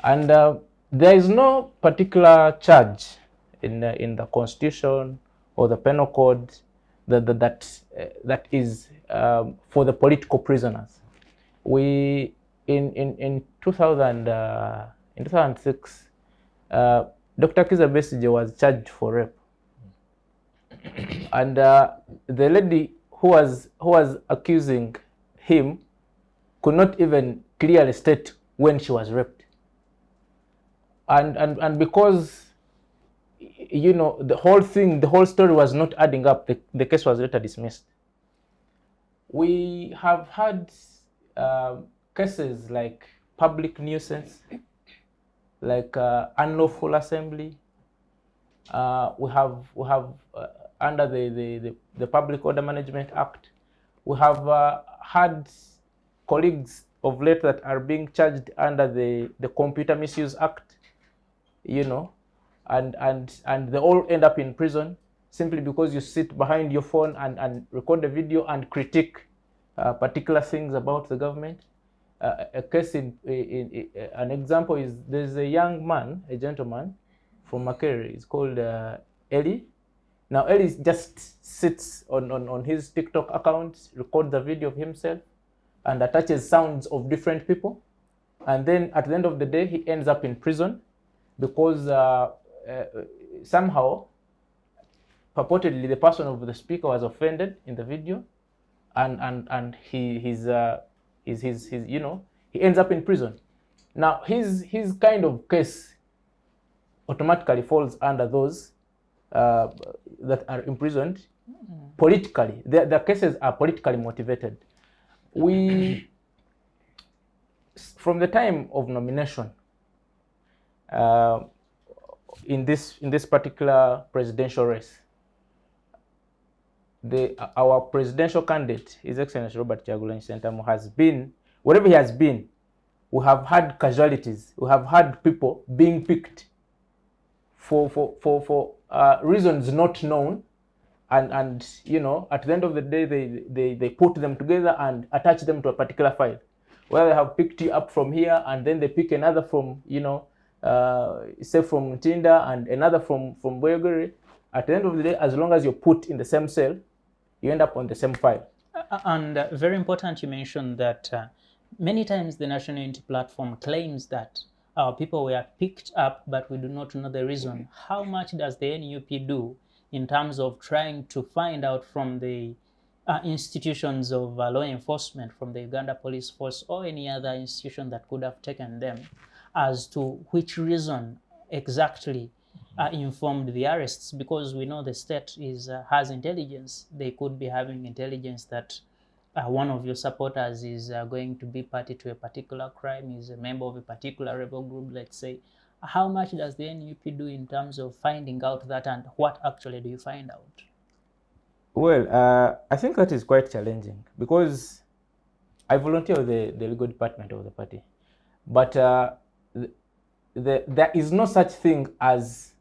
And there is no particular charge in the Constitution or the Penal Code that is for the political prisoners. We in 2006, Dr. Kizza Besigye was charged for rape, and the lady who was accusing him could not even clearly state when she was raped, and because the whole story was not adding up, the case was later dismissed. We have had cases like public nuisance, like unlawful assembly. We have under the Public Order Management Act, we have had colleagues of late that are being charged under the Computer Misuse Act, and they all end up in prison simply because you sit behind your phone and record a video and critique particular things about the government. A case an example is there's a young man, a gentleman from Makere. He's called Eli. Now Eli just sits on his TikTok account, records a video of himself, and attaches sounds of different people, and then at the end of the day he ends up in prison because somehow purportedly the person of the speaker was offended in the video, and he ends up in prison. Now his kind of case automatically falls under those that are imprisoned politically. The cases are politically motivated. We, from the time of nomination, in this particular presidential race, our presidential candidate, His Excellency Robert Kyagulanyi Ssentamu, has been, wherever he has been, we have had casualties. We have had people being picked for reasons not known, and at the end of the day they put them together and attach them to a particular file, where they have picked you up from here and then they pick another from say from Ntinda and another from Boyogere. At the end of the day, as long as you're put in the same cell, you end up on the same file. And very important, you mentioned that many times the National Unity Platform claims that our people were picked up, but we do not know the reason. How much does the NUP do in terms of trying to find out from the institutions of law enforcement, from the Uganda Police Force or any other institution that could have taken them, as to which reason exactly informed the arrests? Because we know the state has intelligence. They could be having intelligence that one of your supporters is going to be party to a particular crime, is a member of a particular rebel group, let's say. How much does the NUP do in terms of finding out that, and what actually do you find out? Well, I think that is quite challenging because I volunteer with the legal department of the party, but there is no such thing as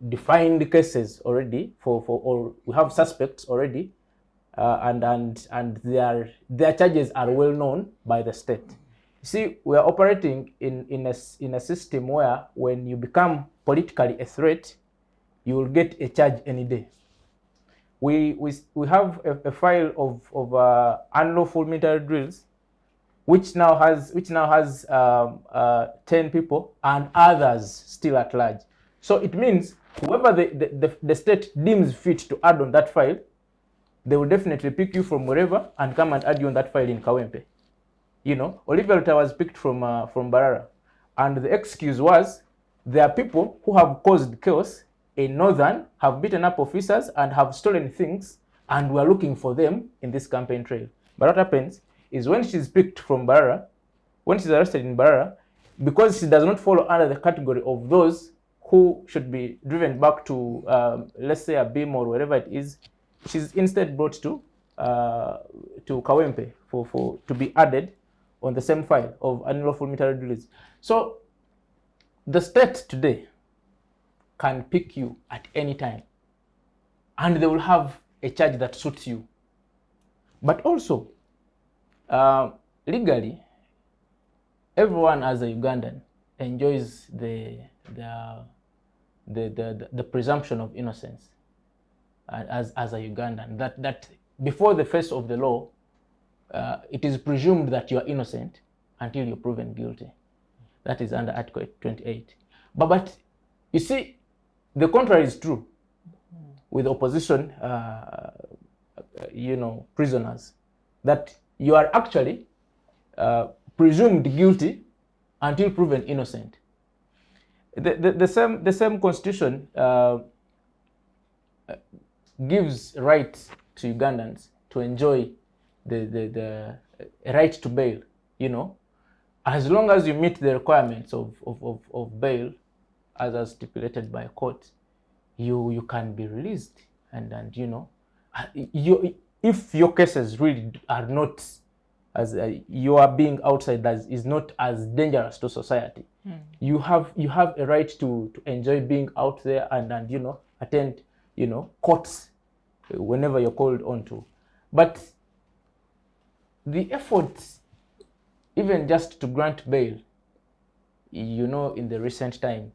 defined cases already or we have suspects already, and their charges are well known by the state. You see, we are operating in a system where when you become politically a threat, you will get a charge any day. We have a file of unlawful military drills, which now has 10 people and others still at large. So it means whoever the state deems fit to add on that file, they will definitely pick you from wherever and come and add you on that file in Kawempe. Olivia Ruta was picked from Barara, and the excuse was there are people who have caused chaos in Northern, have beaten up officers and have stolen things, and we are looking for them in this campaign trail. But what happens is when she's picked from Barara, when she's arrested in Barara, because she does not fall under the category of those who should be driven back to, let's say, a beam or wherever it is, she's instead brought to Kawempe to be added on the same file of unlawful military release. So the state today can pick you at any time, and they will have a charge that suits you. But also, legally, everyone as a Ugandan enjoys the presumption of innocence as a Ugandan. That before the face of the law, it is presumed that you are innocent until you're proven guilty. That is under Article 28. But you see, the contrary is true with opposition, prisoners, that you are actually presumed guilty until proven innocent. The same constitution gives rights to Ugandans to enjoy the right to bail, as long as you meet the requirements of bail as stipulated by a court, you can be released. And if your cases really are not, as you are being outside, that is not as dangerous to society, you have a right to enjoy being out there and attend courts whenever you're called on to. But the efforts, even just to grant bail, in the recent time,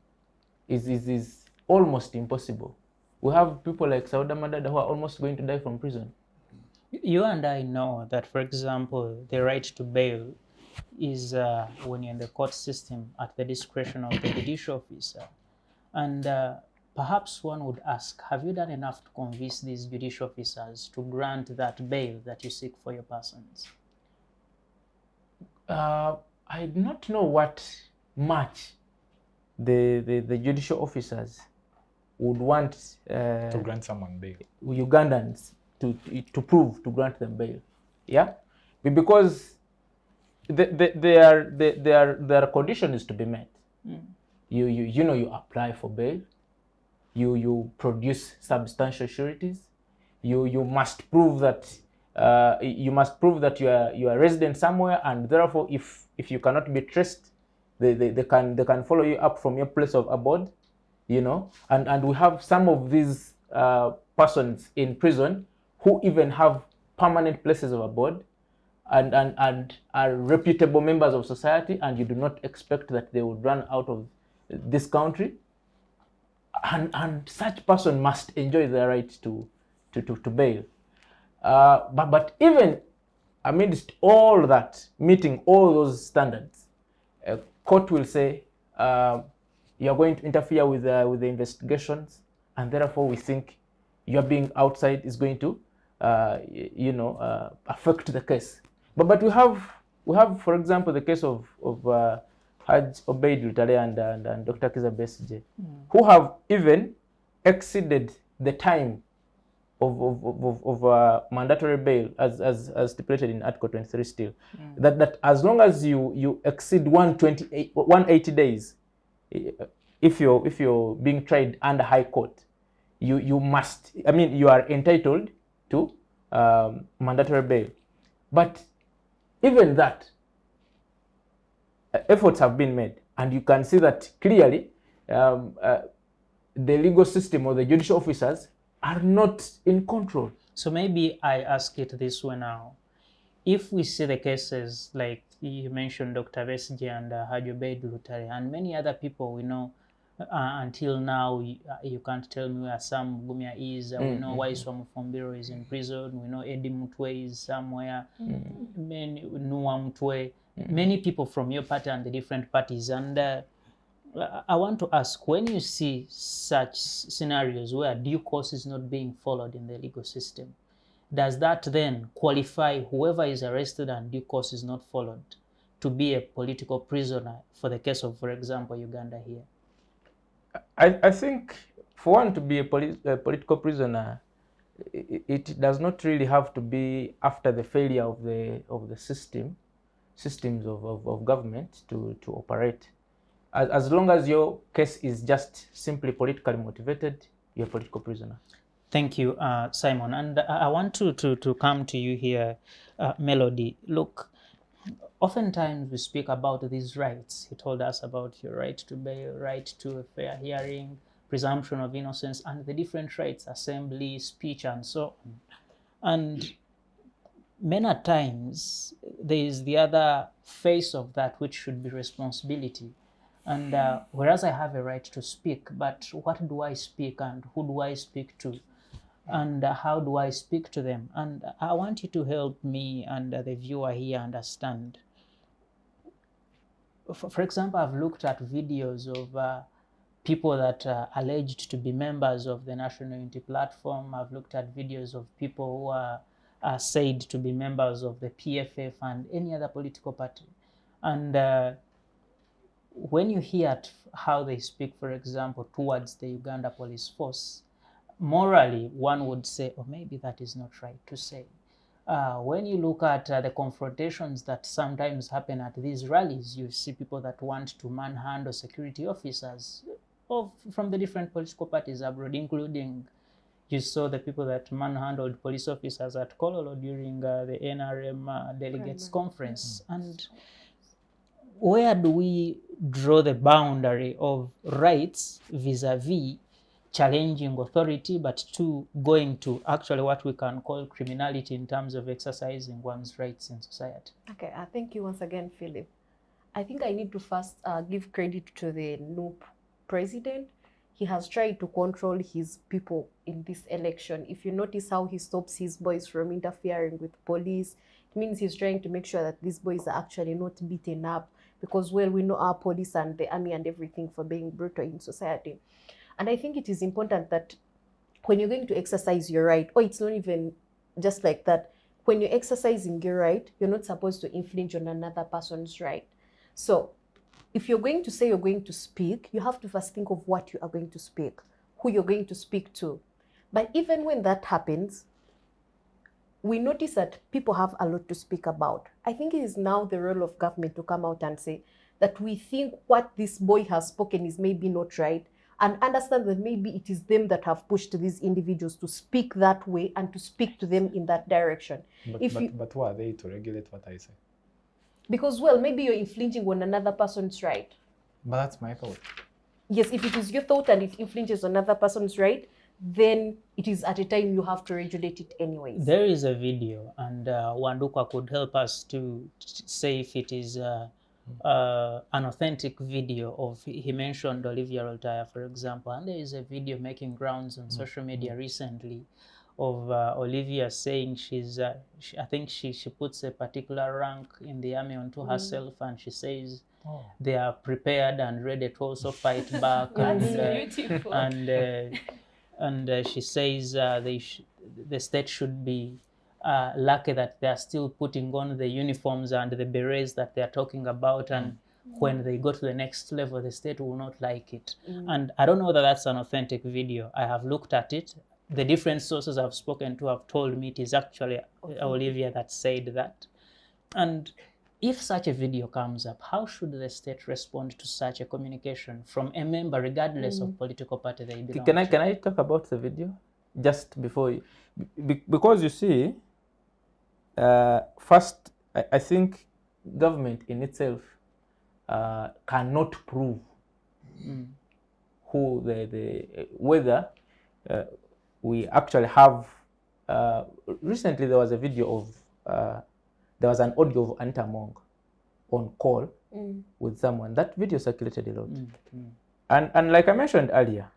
is almost impossible. We have people like Sauda Madada who are almost going to die from prison. You and I know that, for example, the right to bail is when you're in the court system at the discretion of the judicial officer. And perhaps one would ask, have you done enough to convince these judicial officers to grant that bail that you seek for your persons? I do not know what much the judicial officers would want to grant someone bail. Ugandans to prove to grant them bail, yeah, because their condition is to be met. You apply for bail, you produce substantial sureties, you must prove that you are resident somewhere, and therefore if you cannot be traced, they can follow you up from your place of abode, and we have some of these persons in prison who even have permanent places of abode and are reputable members of society, and you do not expect that they would run out of this country, and such person must enjoy their right to bail. But even amidst all that, meeting all those standards, a court will say you are going to interfere with the investigations, and therefore we think your being outside is going to affect the case. But we have, for example, the case of Haj Obeid Lutale and Dr. Kiza Besigye, who have even exceeded the time of mandatory bail as stipulated in Article 23 still. That as long as you exceed 180 days, if you're being tried under High Court, you are entitled to mandatory bail. But even that, efforts have been made, and you can see that clearly the legal system or the judicial officers are not in control. So maybe I ask it this way now. If we see the cases like you mentioned, Dr. Besigye and Haji Obeid Lutale and many other people we know, until now you can't tell me where Sam Gumia is. We know why Swamu Fombiro is in prison. We know Eddie Mutwe is somewhere. Nuwa Mutwe. Many people from your party and the different parties. And I want to ask, when you see such scenarios where due course is not being followed in the legal system, does that then qualify whoever is arrested and due course is not followed to be a political prisoner for the case of, for example, Uganda here? I think for one to be a political prisoner, it does not really have to be after the failure of the systems of government to operate. as long as your case is just simply politically motivated, you're a political prisoner. Thank you, Simon. And I want to come to you here, Melody. Look, oftentimes we speak about these rights. You told us about your right to bail, right to a fair hearing, presumption of innocence, and the different rights, assembly, speech, and so on. And many times there is the other face of that, which should be responsibility. And whereas I have a right to speak, but what do I speak and who do I speak to? And how do I speak to them? And I want you to help me and the viewer here understand. For example, I've looked at videos of people that are alleged to be members of the National Unity Platform. I've looked at videos of people who are said to be members of the PFF and any other political party. And when you hear how they speak, for example, towards the Uganda police force, morally, one would say, oh, maybe that is not right to say. When you look at the confrontations that sometimes happen at these rallies, you see people that want to manhandle security officers from the different political parties abroad, including you saw the people that manhandled police officers at Kololo during the NRM delegates conference. And where do we draw the boundary of rights vis-a-vis challenging authority, but to going to actually what we can call criminality in terms of exercising one's rights in society? Okay, thank you once again, Philip. I think I need to first give credit to the new president. He has tried to control his people in this election. If you notice how he stops his boys from interfering with police, it means he's trying to make sure that these boys are actually not beaten up, because, well, we know our police and the army and everything for being brutal in society. And I think it is important that when you're going to exercise your right, or it's not even just like that, when you're exercising your right, you're not supposed to infringe on another person's right. So if you're going to say you're going to speak, you have to first think of what you are going to speak, who you're going to speak to. But even when that happens, we notice that people have a lot to speak about. I think it is now the role of government to come out and say that we think what this boy has spoken is maybe not right, and understand that maybe it is them that have pushed these individuals to speak that way and to speak to them in that direction. But who are they to regulate what I say? Because, well, maybe you're infringing on another person's right. But that's my thought. Yes, if it is your thought and it infringes on another person's right, then it is at a time you have to regulate it anyways. There is a video, and Wanduka could help us to say if it is an authentic video of, he mentioned Olivia Roltaya, for example, and there is a video making rounds on social media recently of Olivia saying I think she puts a particular rank in the army onto herself, and she says they are prepared and ready to also fight back. That's beautiful. And she says the state should be lucky that they are still putting on the uniforms and the berets that they are talking about, and when they go to the next level, the state will not like it. And I don't know that that's an authentic video. I have looked at it. The different sources I've spoken to have told me it is actually Olivia that said that. And if such a video comes up, how should the state respond to such a communication from a member, regardless of political party they belong to? Can I talk about the video just before you, because you see, first, I think government in itself cannot prove who whether we actually have. Recently, there was a video of there was an audio of Anita Mong on call with someone. That video circulated a lot, and like I mentioned earlier,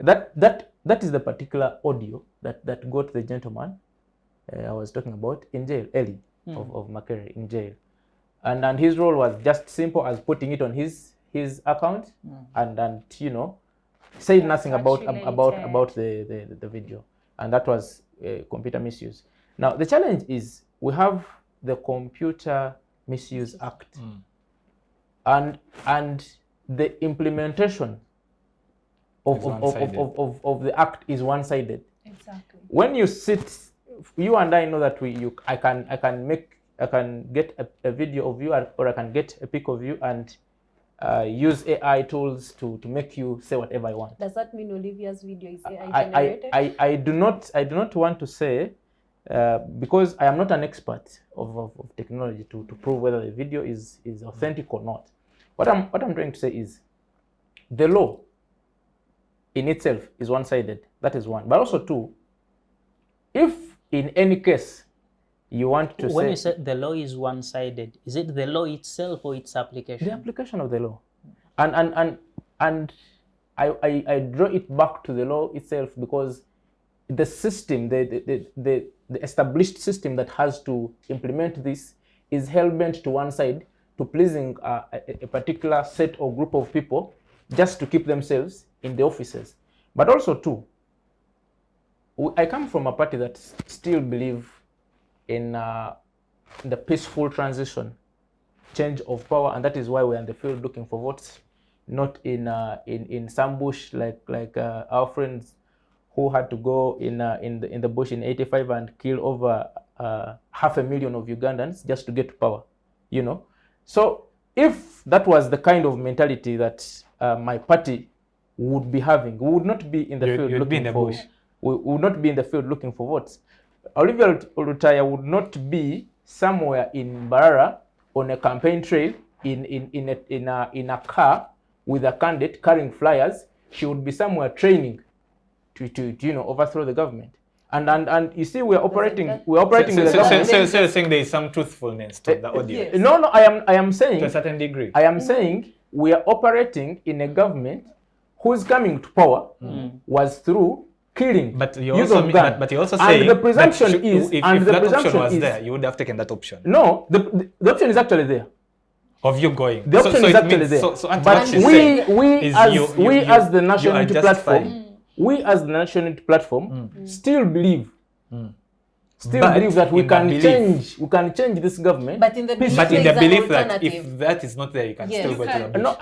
that is the particular audio that got the gentleman I was talking about in jail, Eli of Makere, in jail, and his role was just simple as putting it on his account and you know, said nothing about the video, and that was computer misuse. Now the challenge is we have the Computer Misuse Act, and the implementation of the act is one-sided. Exactly. When you sit, you and I know that I can get a video of you, or I can get a pic of you, and use AI tools to make you say whatever you want. Does that mean Olivia's video is AI generated? I do not want to say, because I am not an expert of technology to prove whether the video is authentic or not. What I'm trying to say is, the law in itself is one-sided. That is one. But also two, if in any case you want to when you say the law is one-sided, is it the law itself or its application? The application of the law, and I draw it back to the law itself, because the system, the established system that has to implement this is hell-bent to one side, to pleasing a particular set or group of people, just to keep themselves in the offices. But also too, I come from a party that still believe in the peaceful transition, change of power, and that is why we're in the field looking for votes, not in some bush like our friends who had to go in the bush in '85 and kill over 500,000 of Ugandans just to get to power, you know. So if that was the kind of mentality that my party would be having, we would not be in the field looking for bush. We would not be in the field looking for votes. Olivia Olutaya would not be somewhere in Barara on a campaign trail in a car with a candidate carrying flyers. She would be somewhere training to overthrow the government. And you see, we're operating with the government. So you're saying there is some truthfulness to the audience? Yes. No, I am saying, to a certain degree. I am saying we are operating in a government whose coming to power was through killing. But you also say, and the presumption is, if and the that presumption option was is, there, you would have taken that option. No, the option is actually there. Of you going. The option is actually there. But we as the National Unity Platform, still believe that we can change this government. But in the belief that if that is not there, you can still go to the bush. No,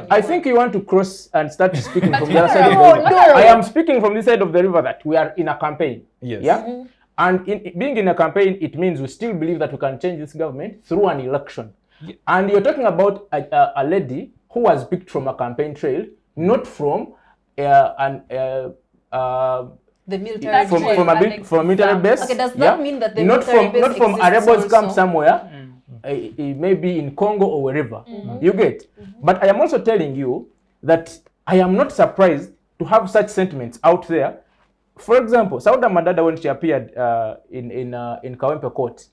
I think you want to cross and start speaking from the other side of the river. I am speaking from this side of the river that we are in a campaign. Yes. Yeah. And being in a campaign, it means we still believe that we can change this government through an election. Yeah. And you're talking about a lady who was picked from a campaign trail, not from the military from a military base. Okay, does that mean that the not from a rebels camp somewhere, maybe in Congo or wherever. You get. But I am also telling you that I am not surprised to have such sentiments out there. For example, Sauda Madada, when she appeared in Kawempe court,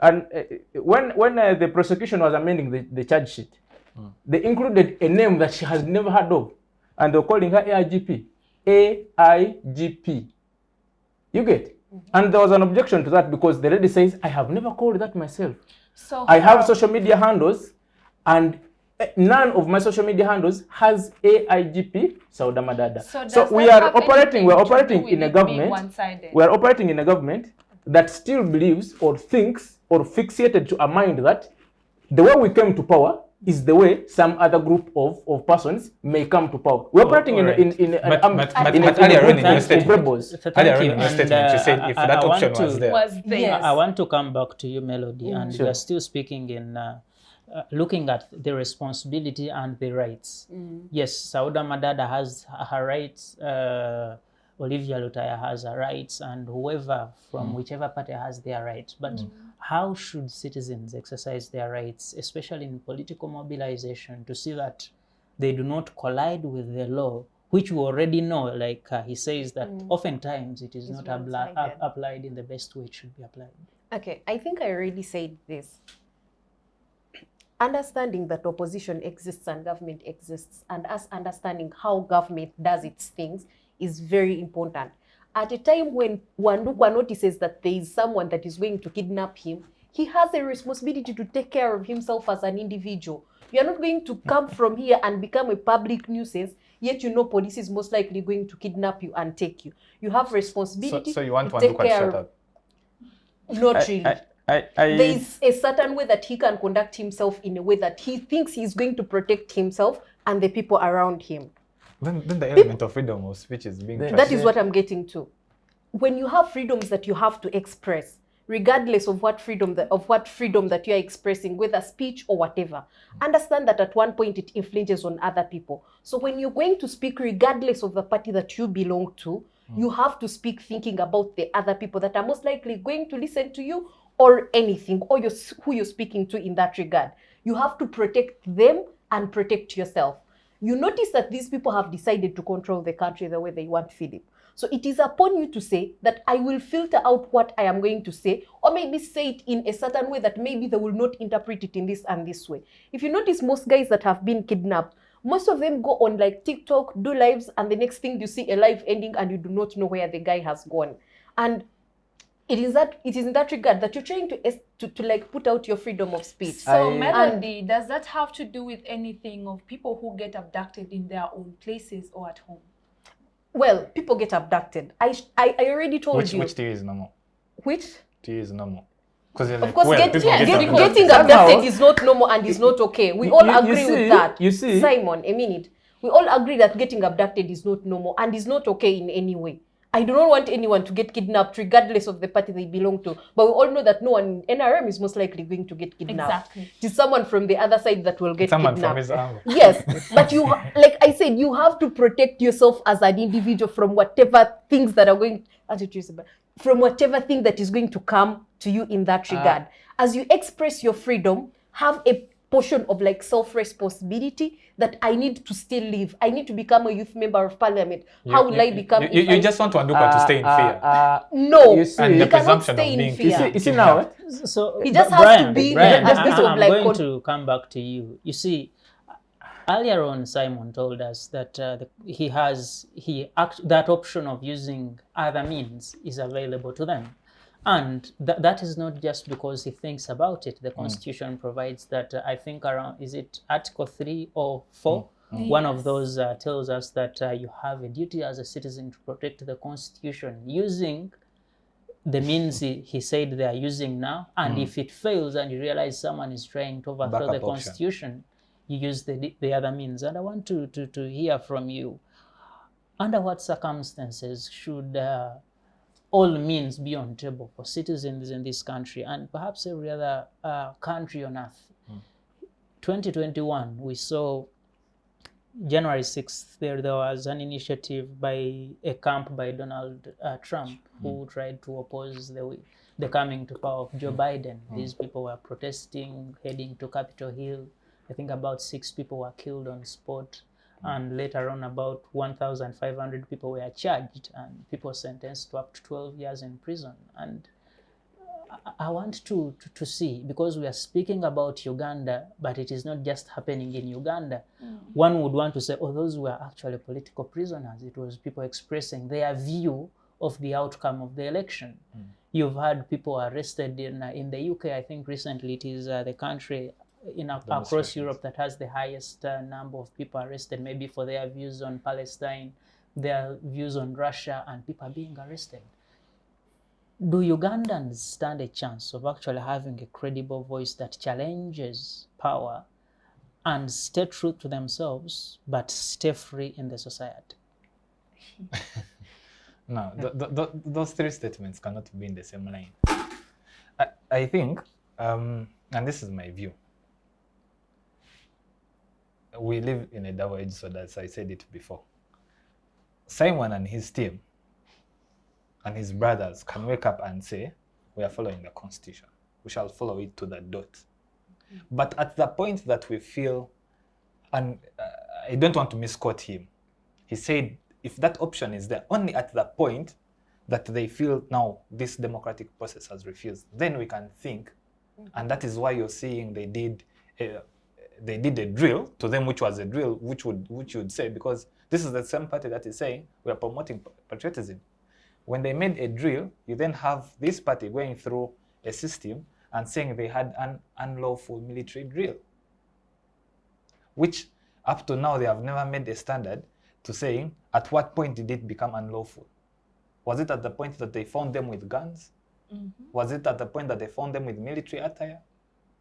and when the prosecution was amending the charge sheet, they included a name that she has never heard of, and they're calling her AIGP. AIGP. You get? And there was an objection to that because the lady says, I have never called that myself. So I have social media handles, and none of my social media handles has AIGP Sauda Madada. So we are operating in a government. We are operating in a government that still believes or thinks or fixated to a mind that the way we came to power is the way some other group of persons may come to power. We're operating in a group of rebels. Earlier in your statement, you said if that option was there. Yes. I want to come back to you, Melody, and we are still speaking in looking at the responsibility and the rights. Yes, Sauda Madada has her rights, Olivia Lutaya has her rights, and whoever from whichever party has their rights. But how should citizens exercise their rights, especially in political mobilization, to see that they do not collide with the law, which we already know, like he says that oftentimes it is not applied in the best way it should be applied. Okay, I think I already said this. Understanding that opposition exists and government exists, and us understanding how government does its things is very important. At a time when Wandukwa notices that there is someone that is going to kidnap him, he has a responsibility to take care of himself as an individual. You are not going to come from here and become a public nuisance, yet you know police is most likely going to kidnap you and take you. You have responsibility so you want to take Wandukwa care to shut up? Not really. There is a certain way that he can conduct himself in a way that he thinks he's going to protect himself and the people around him. Then the element of freedom of speech is being That is what I'm getting to. When you have freedoms that you have to express, regardless of what freedom that you are expressing, whether speech or whatever. Understand that at one point it infringes on other people. So when you're going to speak, regardless of the party that you belong to, you have to speak thinking about the other people that are most likely going to listen to you, or anything, or who you're speaking to in that regard. You have to protect them and protect yourself. You notice that these people have decided to control the country the way they want, Philip. So it is upon you to say that I will filter out what I am going to say, or maybe say it in a certain way that maybe they will not interpret it in this and this way. If you notice, most guys that have been kidnapped, most of them go on like TikTok, do lives, and the next thing you see a live ending and you do not know where the guy has gone. And it is in that regard that you're trying to like put out your freedom of speech. So Melody, does that have to do with anything of people who get abducted in their own places or at home? Well, people get abducted. I already told you. Which to you is normal? Which? To you is normal. Because Of course, getting abducted is not normal and is not okay. We all agree with that. You see, Simon, a minute. We all agree that getting abducted is not normal and is not okay in any way. I do not want anyone to get kidnapped regardless of the party they belong to. But we all know that no one in NRM is most likely going to get kidnapped. Exactly. It is someone from the other side that will get someone kidnapped. from his angle. Yes, but you, like I said, you have to protect yourself as an individual from whatever things that are going, from whatever thing that is going to come to you in that regard. As you express your freedom, have a portion of like self-responsibility that I need to still live. I need to become a youth member of parliament. How will I become? You just want Wanduka to stay in fear. No, you see, and he the cannot presumption stay of in being fear. you see now, So He just has Brian, to be Brian, a bit of I'm like going to come back to you. You see, earlier on, Simon told us that that option of using other means is available to them. And that is not just because he thinks about it. The Constitution provides that, I think around, is it Article 3 or 4? One of those tells us that you have a duty as a citizen to protect the Constitution using the means he said they are using now. And if it fails and you realize someone is trying to overthrow Backup the Constitution, you use the other means. And I want to hear from you. Under what circumstances should all means be on table for citizens in this country and perhaps every other country on earth? 2021, we saw January 6th, there was an initiative by a camp by Donald Trump, who tried to oppose the coming to power of Joe Biden. These people were protesting, heading to Capitol Hill. I think about 6 people were killed on spot. And later on, about 1,500 people were charged and people sentenced to up to 12 years in prison. And I want to see, because we are speaking about Uganda, but it is not just happening in Uganda. One would want to say, oh, those were actually political prisoners. It was people expressing their view of the outcome of the election. You've had people arrested in the UK. I think recently it is the country across Europe that has the highest number of people arrested, maybe for their views on Palestine, their views on Russia, and people are being arrested. Do Ugandans stand a chance of actually having a credible voice that challenges power and stay true to themselves, but stay free in the society? No, those 3 statements cannot be in the same line. I think, and this is my view, we live in a double-edged sword, as I said it before. Simon and his team and his brothers can wake up and say, we are following the Constitution. We shall follow it to the dot. But at the point that we feel, and I don't want to misquote him, he said, if that option is there, only at the point that they feel now this democratic process has refused, then we can think, and that is why you're seeing they did a drill to them, which was a drill, which would say, because this is the same party that is saying we are promoting patriotism. When they made a drill, you then have this party going through a system and saying they had an unlawful military drill, which up to now they have never made a standard to saying at what point did it become unlawful. Was it at the point that they found them with guns? Was it at the point that they found them with military attire?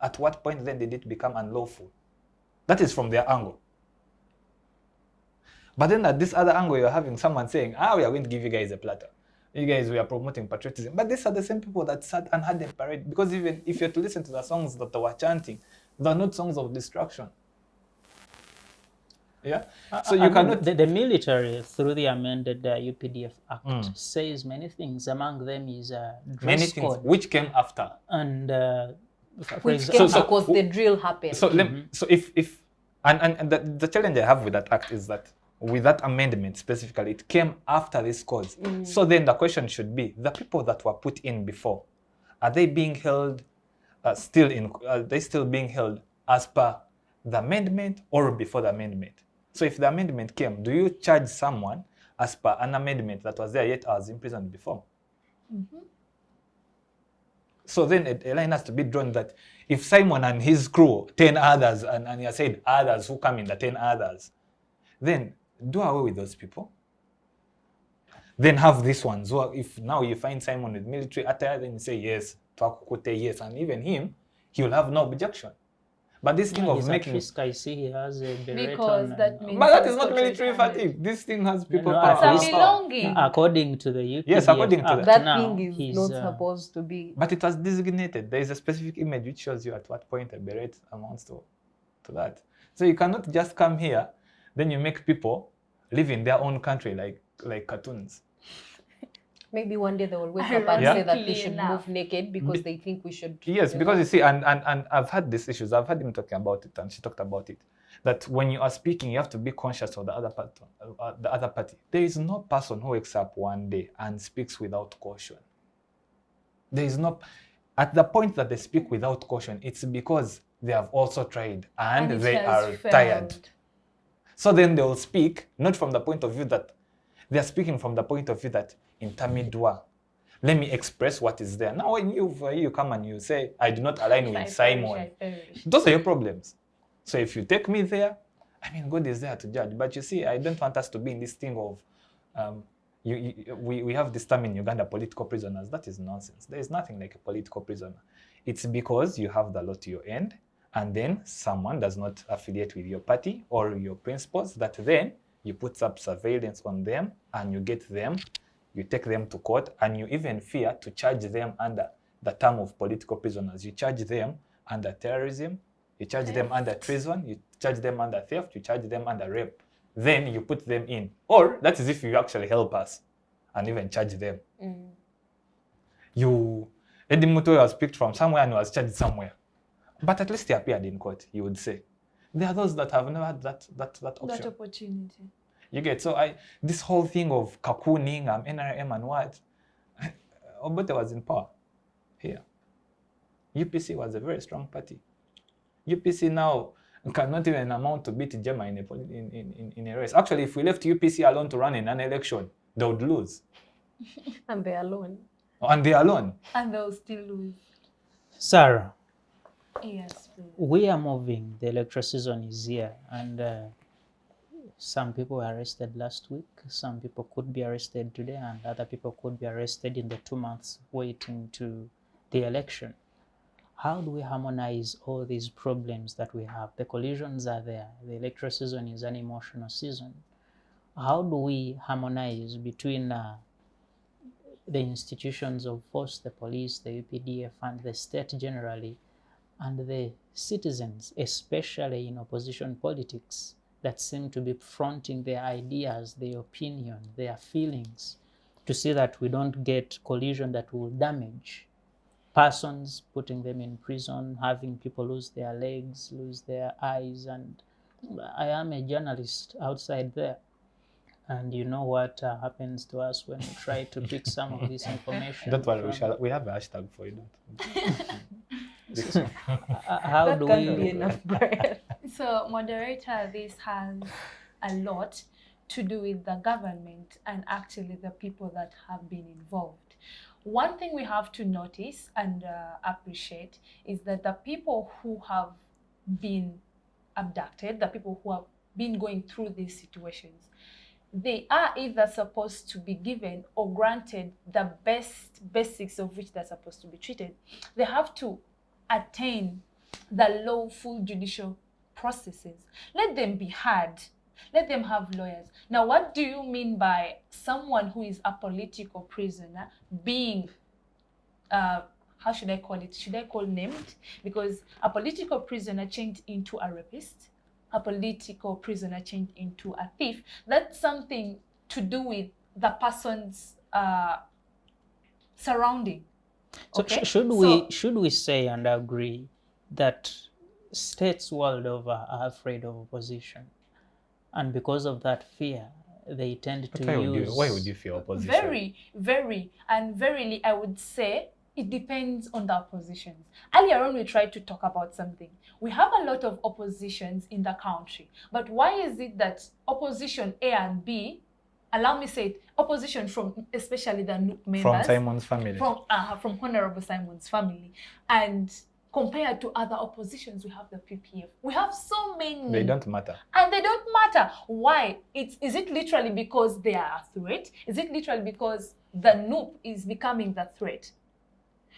At what point then did it become unlawful? That is from their angle. But then at this other angle, you're having someone saying, we are going to give you guys a platter. You guys were promoting patriotism. But these are the same people that sat and had a parade. Because even if you're to listen to the songs that they were chanting, they're not songs of destruction. Yeah? So you cannot... The military, through the amended UPDF Act, says many things. Among them is many dress things code. which came after. And Which came because the drill happened. So so if and the challenge I have with that act is that with that amendment specifically, it came after this cause. So then the question should be, the people that were put in before, are they being held are they still being held as per the amendment or before the amendment? So if the amendment came, do you charge someone as per an amendment that was there yet was imprisoned before? So then a line has to be drawn that if Simon and his crew, 10 others, and you said others who come in the 10 others, then do away with those people. Then have these ones. Who if now you find Simon with military attire, then you say yes, Twakukute, yes, and even him, he will have no objection. But this thing of making... I see he has a beret Because on, that means... But that is not military fatigue. This thing has people... It's a belonging. According to the UPDF Yes, according to Act, that now, thing is he's, not supposed to be. But it was designated. There is a specific image which shows you at what point a beret amounts to that. So you cannot just come here, then you make people live in their own country like cartoons. Maybe one day they will wake up and say that we should move naked because they think we should. Yes, because you see, and I've had these issues. I've had him talking about it, and she talked about it. That when you are speaking, you have to be conscious of the other party. There is no person who wakes up one day and speaks without caution. There is no... At the point that they speak without caution, it's because they have also tried and they are tired. So then they will speak, not from the point of view that... They are speaking from the point of view that intermediate. Let me express what is there. Now when you come and you say, I do not align with Simon, those are your problems. So if you take me there, I mean, God is there to judge. But you see, I don't want us to be in this thing of, we have this term in Uganda, political prisoners. That is nonsense. There is nothing like a political prisoner. It's because you have the law to your end, and then someone does not affiliate with your party or your principles, that then you put up surveillance on them and you get them, you take them to court, and you even fear to charge them under the term of political prisoners. You charge them under terrorism, you charge them under treason, you charge them under theft, you charge them under rape. Then you put them in. Or that is if you actually help us and even charge them. Eddie Muto was picked from somewhere and was charged somewhere. But at least he appeared in court, you would say. There are those that have never had that option. That opportunity. You get, so this whole thing of cocooning, NRM and what, Obote was in power here. UPC was a very strong party. UPC now cannot even amount to beat Jema in a race. Actually, if we left UPC alone to run in an election, they would lose. And they're alone. And they're alone. And they'll still lose. Sarah. Yes, please. We are moving. The electoral season is here, and some people were arrested last week. Some people could be arrested today, and other people could be arrested in the 2 months waiting to the election. How do we harmonize all these problems that we have? The collisions are there. The electoral season is an emotional season. How do we harmonize between the institutions of force, the police, the UPDF, and the state generally, and the citizens, especially in opposition politics, that seem to be fronting their ideas, their opinion, their feelings, to see that we don't get collision that will damage persons, putting them in prison, having people lose their legs, lose their eyes. And I am a journalist outside there. And you know what happens to us when we try to pick some of this information. Don't worry, we have a hashtag for it. How That do can't we... be enough bread. So, moderator, this has a lot to do with the government and actually the people that have been involved. One thing we have to notice and appreciate is that the people who have been abducted, the people who have been going through these situations, they are either supposed to be given or granted the basics of which they're supposed to be treated. They have to attain the lawful judicial processes. Let them be heard. Let them have lawyers. Now, what do you mean by someone who is a political prisoner being, how should I call it? Should I call named? Because a political prisoner changed into a rapist, a political prisoner changed into a thief. That's something to do with the person's surrounding. So Okay? should we say and agree that states world over are afraid of opposition, and because of that fear, they tend to use. Why would you fear opposition? Very, and verily, I would say it depends on the oppositions. Earlier on, we tried to talk about something. We have a lot of oppositions in the country, but why is it that opposition A and B, allow me say it, opposition from especially the members From Simon's family. from Honorable Simon's family, and compared to other oppositions, we have the PPF. We have so many. They don't matter. And they don't matter. Why? Is it literally because they are a threat? Is it literally because the NUP is becoming the threat?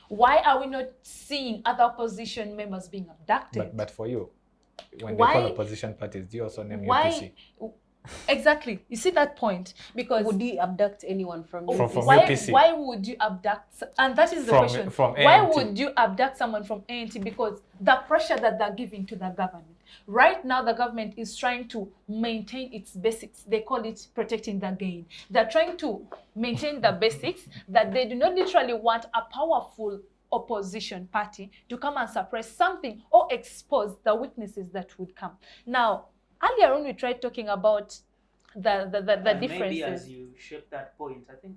Why are we not seeing other opposition members being abducted? But for you, when they call opposition parties, do you also name UPC? Exactly. You see that point? Because would you abduct anyone from UPC? Why would you abduct? And that is the question. Why would you abduct someone from ANT? Because the pressure that they're giving to the government. Right now, the government is trying to maintain its basics. They call it protecting the gain. They're trying to maintain the basics, that they do not literally want a powerful opposition party to come and suppress something or expose the weaknesses that would come. Now, earlier on, we tried talking about the differences. Maybe as you shape that point, I think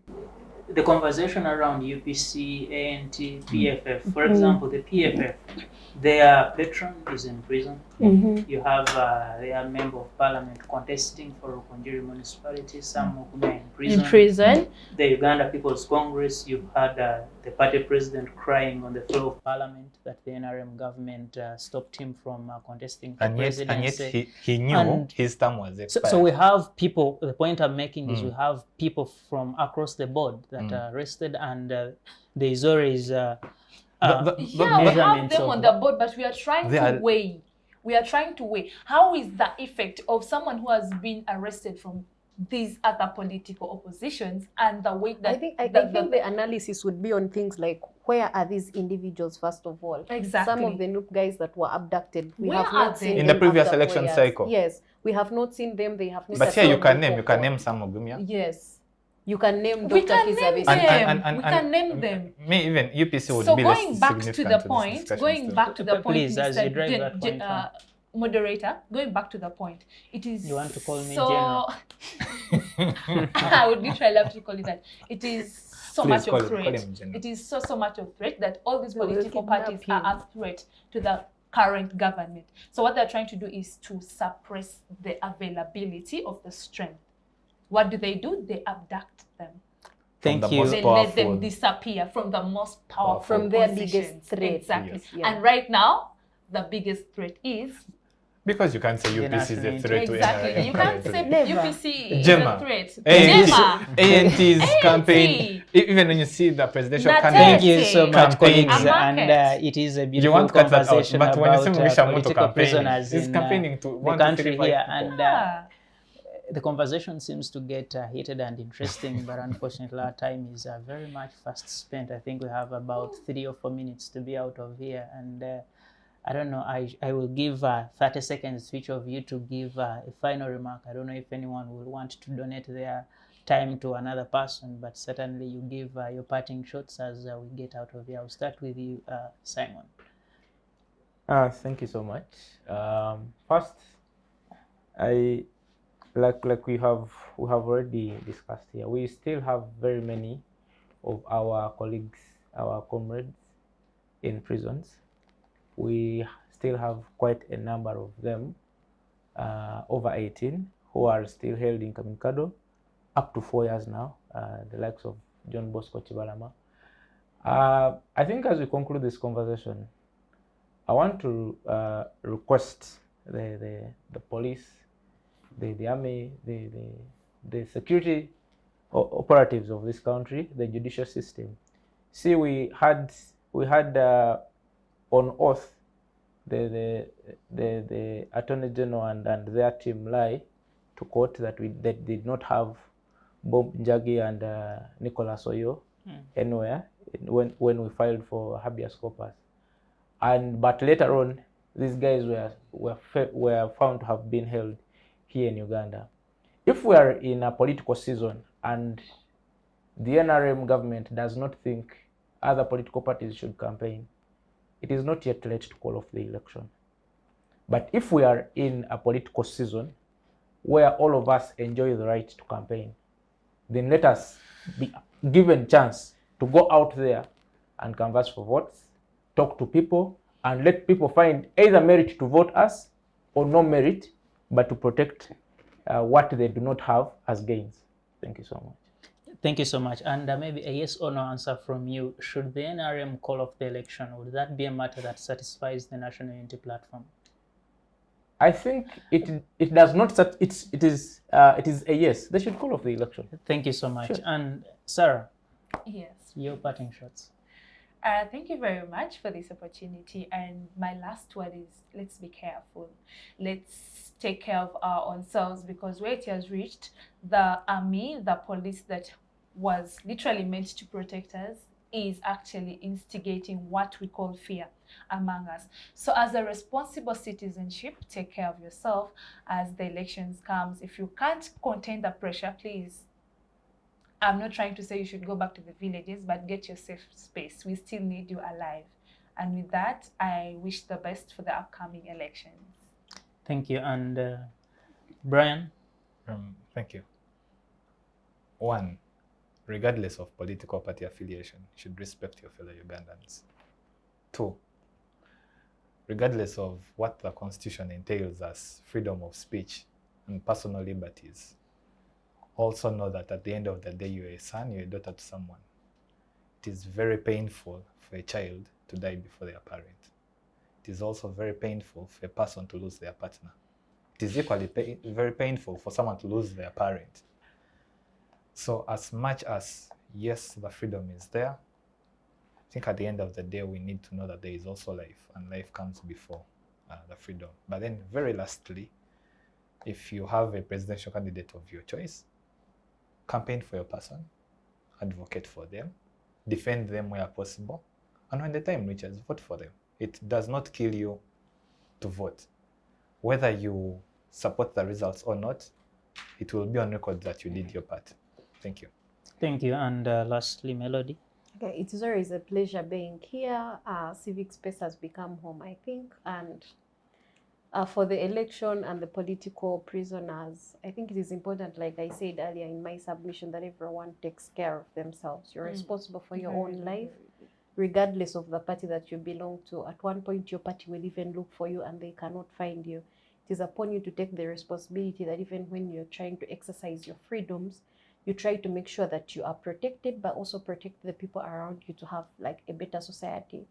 the conversation around UPC, ANT, PFF, for example, the PFF, their patron is in prison. You have their member of parliament contesting for Rukonjiri municipality, some of whom are in prison. The Uganda People's Congress, you've had the party president crying on the floor of parliament that the NRM government stopped him from contesting for presidency. And yet he knew his term was expired. So we have people, the point I'm making is we have people from across the board that are arrested, and there is always we have them on the board, but we are trying to weigh. We are trying to weigh how is the effect of someone who has been arrested from these other political oppositions, and the way that I think the analysis would be on things like, where are these individuals first of all? Exactly. Some of the NUP guys that were abducted, we Where have are not they? seen In them the previous after 4 election years. cycle. Yes, we have not seen them. They have not. But here you can name some of them, yeah. Yes, you can name we Dr. can name Kizabe. them. We can name them. Me even UPC would So be going less back to significant the this point, discussion Please, Mr. as you drive that point home. Moderator, going back to the point, it is. You want to call me so... general? I would literally love to call it that. It is so Please much call of him threat. general. It is so much of threat that all these We will political kidnap parties him. are a threat to the current government. So what they're trying to do is to suppress the availability of the strength. What do? They abduct them. Thank the you. most They powerful. let them disappear from the most powerful From their positions. biggest threat. Exactly. Yes. Yeah. And right now, the biggest threat is Because you can't say UPC is a threat to exactly. NRM. You can't say Never. UPC is Gemma. a threat. ANT, Gemma. ANT's campaign, even when you see the presidential Natete. candidate. Thank you so much, Campaign. colleagues, A and market. it is a You beautiful want to cut that out, conversation but when you about see Mwisha Moto political campaigning, prisoners he's in campaigning to the 1 to country 3, 5 here, people. and the conversation seems to get heated and interesting, but unfortunately our time is very much fast spent. I think we have about 3 or 4 minutes to be out of here, and I don't know, I will give 30 seconds to each of you to give a final remark. I don't know if anyone will want to donate their time to another person, but certainly you give your parting shots as we get out of here. I'll start with you, Simon. Thank you so much. First, I like we have already discussed here. We still have very many of our colleagues, our comrades in prisons. We still have quite a number of them, over 18, who are still held in Kaminkado, up to 4 years now, the likes of John Bosco Chibalama. I think as we conclude this conversation, I want to request the police, the army, the security operatives of this country, the judicial system. See, we had on oath the Attorney General and their team lie to court that that did not have Bob Njagi and Nicholas Oyo anywhere when we filed for habeas corpus. But later on, these guys were found to have been held here in Uganda. If we are in a political season and the NRM government does not think other political parties should campaign, it is not yet late to call off the election. But if we are in a political season where all of us enjoy the right to campaign, then let us be given chance to go out there and canvass for votes, talk to people, and let people find either merit to vote us or no merit, but to protect what they do not have as gains. Thank you so much. Thank you so much. And maybe a yes or no answer from you. Should the NRM call off the election? Would that be a matter that satisfies the National Unity Platform? I think it does not. It is a yes. They should call off the election. Thank you so much. Sure. And Sarah, Yes. your parting shots. Thank you very much for this opportunity. And my last word is, let's be careful. Let's take care of our own selves, because where it has reached, the army, the police that was literally meant to protect us is actually instigating what we call fear among us. So as a responsible citizenship, take care of yourself as the elections comes. If you can't contain the pressure, please, I'm not trying to say you should go back to the villages, but get your safe space. We still need you alive. And with that, I wish the best for the upcoming elections. Thank you. And Brian? Thank you. 1, regardless of political party affiliation, you should respect your fellow Ugandans. 2, regardless of what the Constitution entails as freedom of speech and personal liberties, also know that at the end of the day, you're a son, you're a daughter to someone. It is very painful for a child to die before their parent. It is also very painful for a person to lose their partner. It is equally very painful for someone to lose their parent. So as much as, yes, the freedom is there, I think at the end of the day, we need to know that there is also life, and life comes before the freedom. But then very lastly, if you have a presidential candidate of your choice, campaign for your person, advocate for them, defend them where possible, and when the time reaches, vote for them. It does not kill you to vote. Whether you support the results or not, it will be on record that you did your part. Thank you. Thank you. And lastly, Melody? Okay, it is always a pleasure being here. Civic space has become home, I think, and for the election and the political prisoners, I think it is important, like I said earlier in my submission, that everyone takes care of themselves. You're responsible for your own life, regardless of the party that you belong to. At one point, your party will even look for you and they cannot find you. It is upon you to take the responsibility that even when you're trying to exercise your freedoms, you try to make sure that you are protected, but also protect the people around you to have like a better society.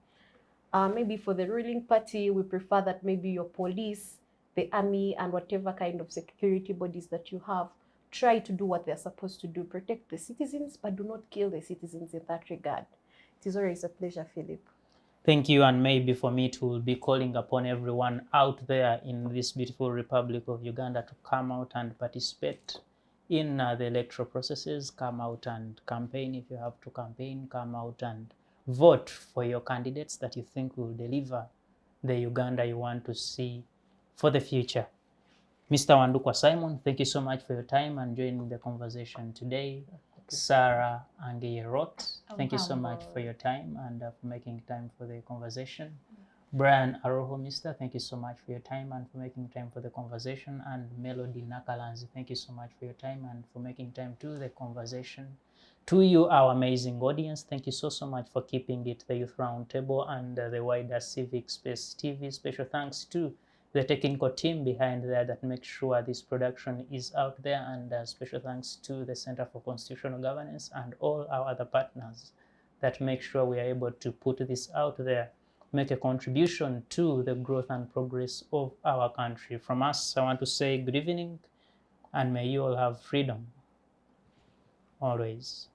Maybe for the ruling party, we prefer that maybe your police, the army, and whatever kind of security bodies that you have, try to do what they're supposed to do, protect the citizens, but do not kill the citizens in that regard. It is always a pleasure, Philip. Thank you. And maybe for me to be calling upon everyone out there in this beautiful Republic of Uganda to come out and participate in the electoral processes. Come out and campaign if you have to campaign. Come out and vote for your candidates that you think will deliver the Uganda you want to see for the future. Mr. Wandukwa Simon, thank you so much for your time and joining the conversation today. Sarah Angeyerot, thank you so much for your time and for making time for the conversation. Brian Aroho, Mister, thank you so much for your time and for making time for the conversation. And Melody Nakalanzi, thank you so much for your time and for making time to the conversation. To you, our amazing audience, thank you so much for keeping it the Youth Roundtable and the wider Civic Space TV. Special thanks to the technical team behind there that makes sure this production is out there, and special thanks to the Center for Constitutional Governance and all our other partners that make sure we are able to put this out there, make a contribution to the growth and progress of our country. From us, I want to say good evening, and may you all have freedom always.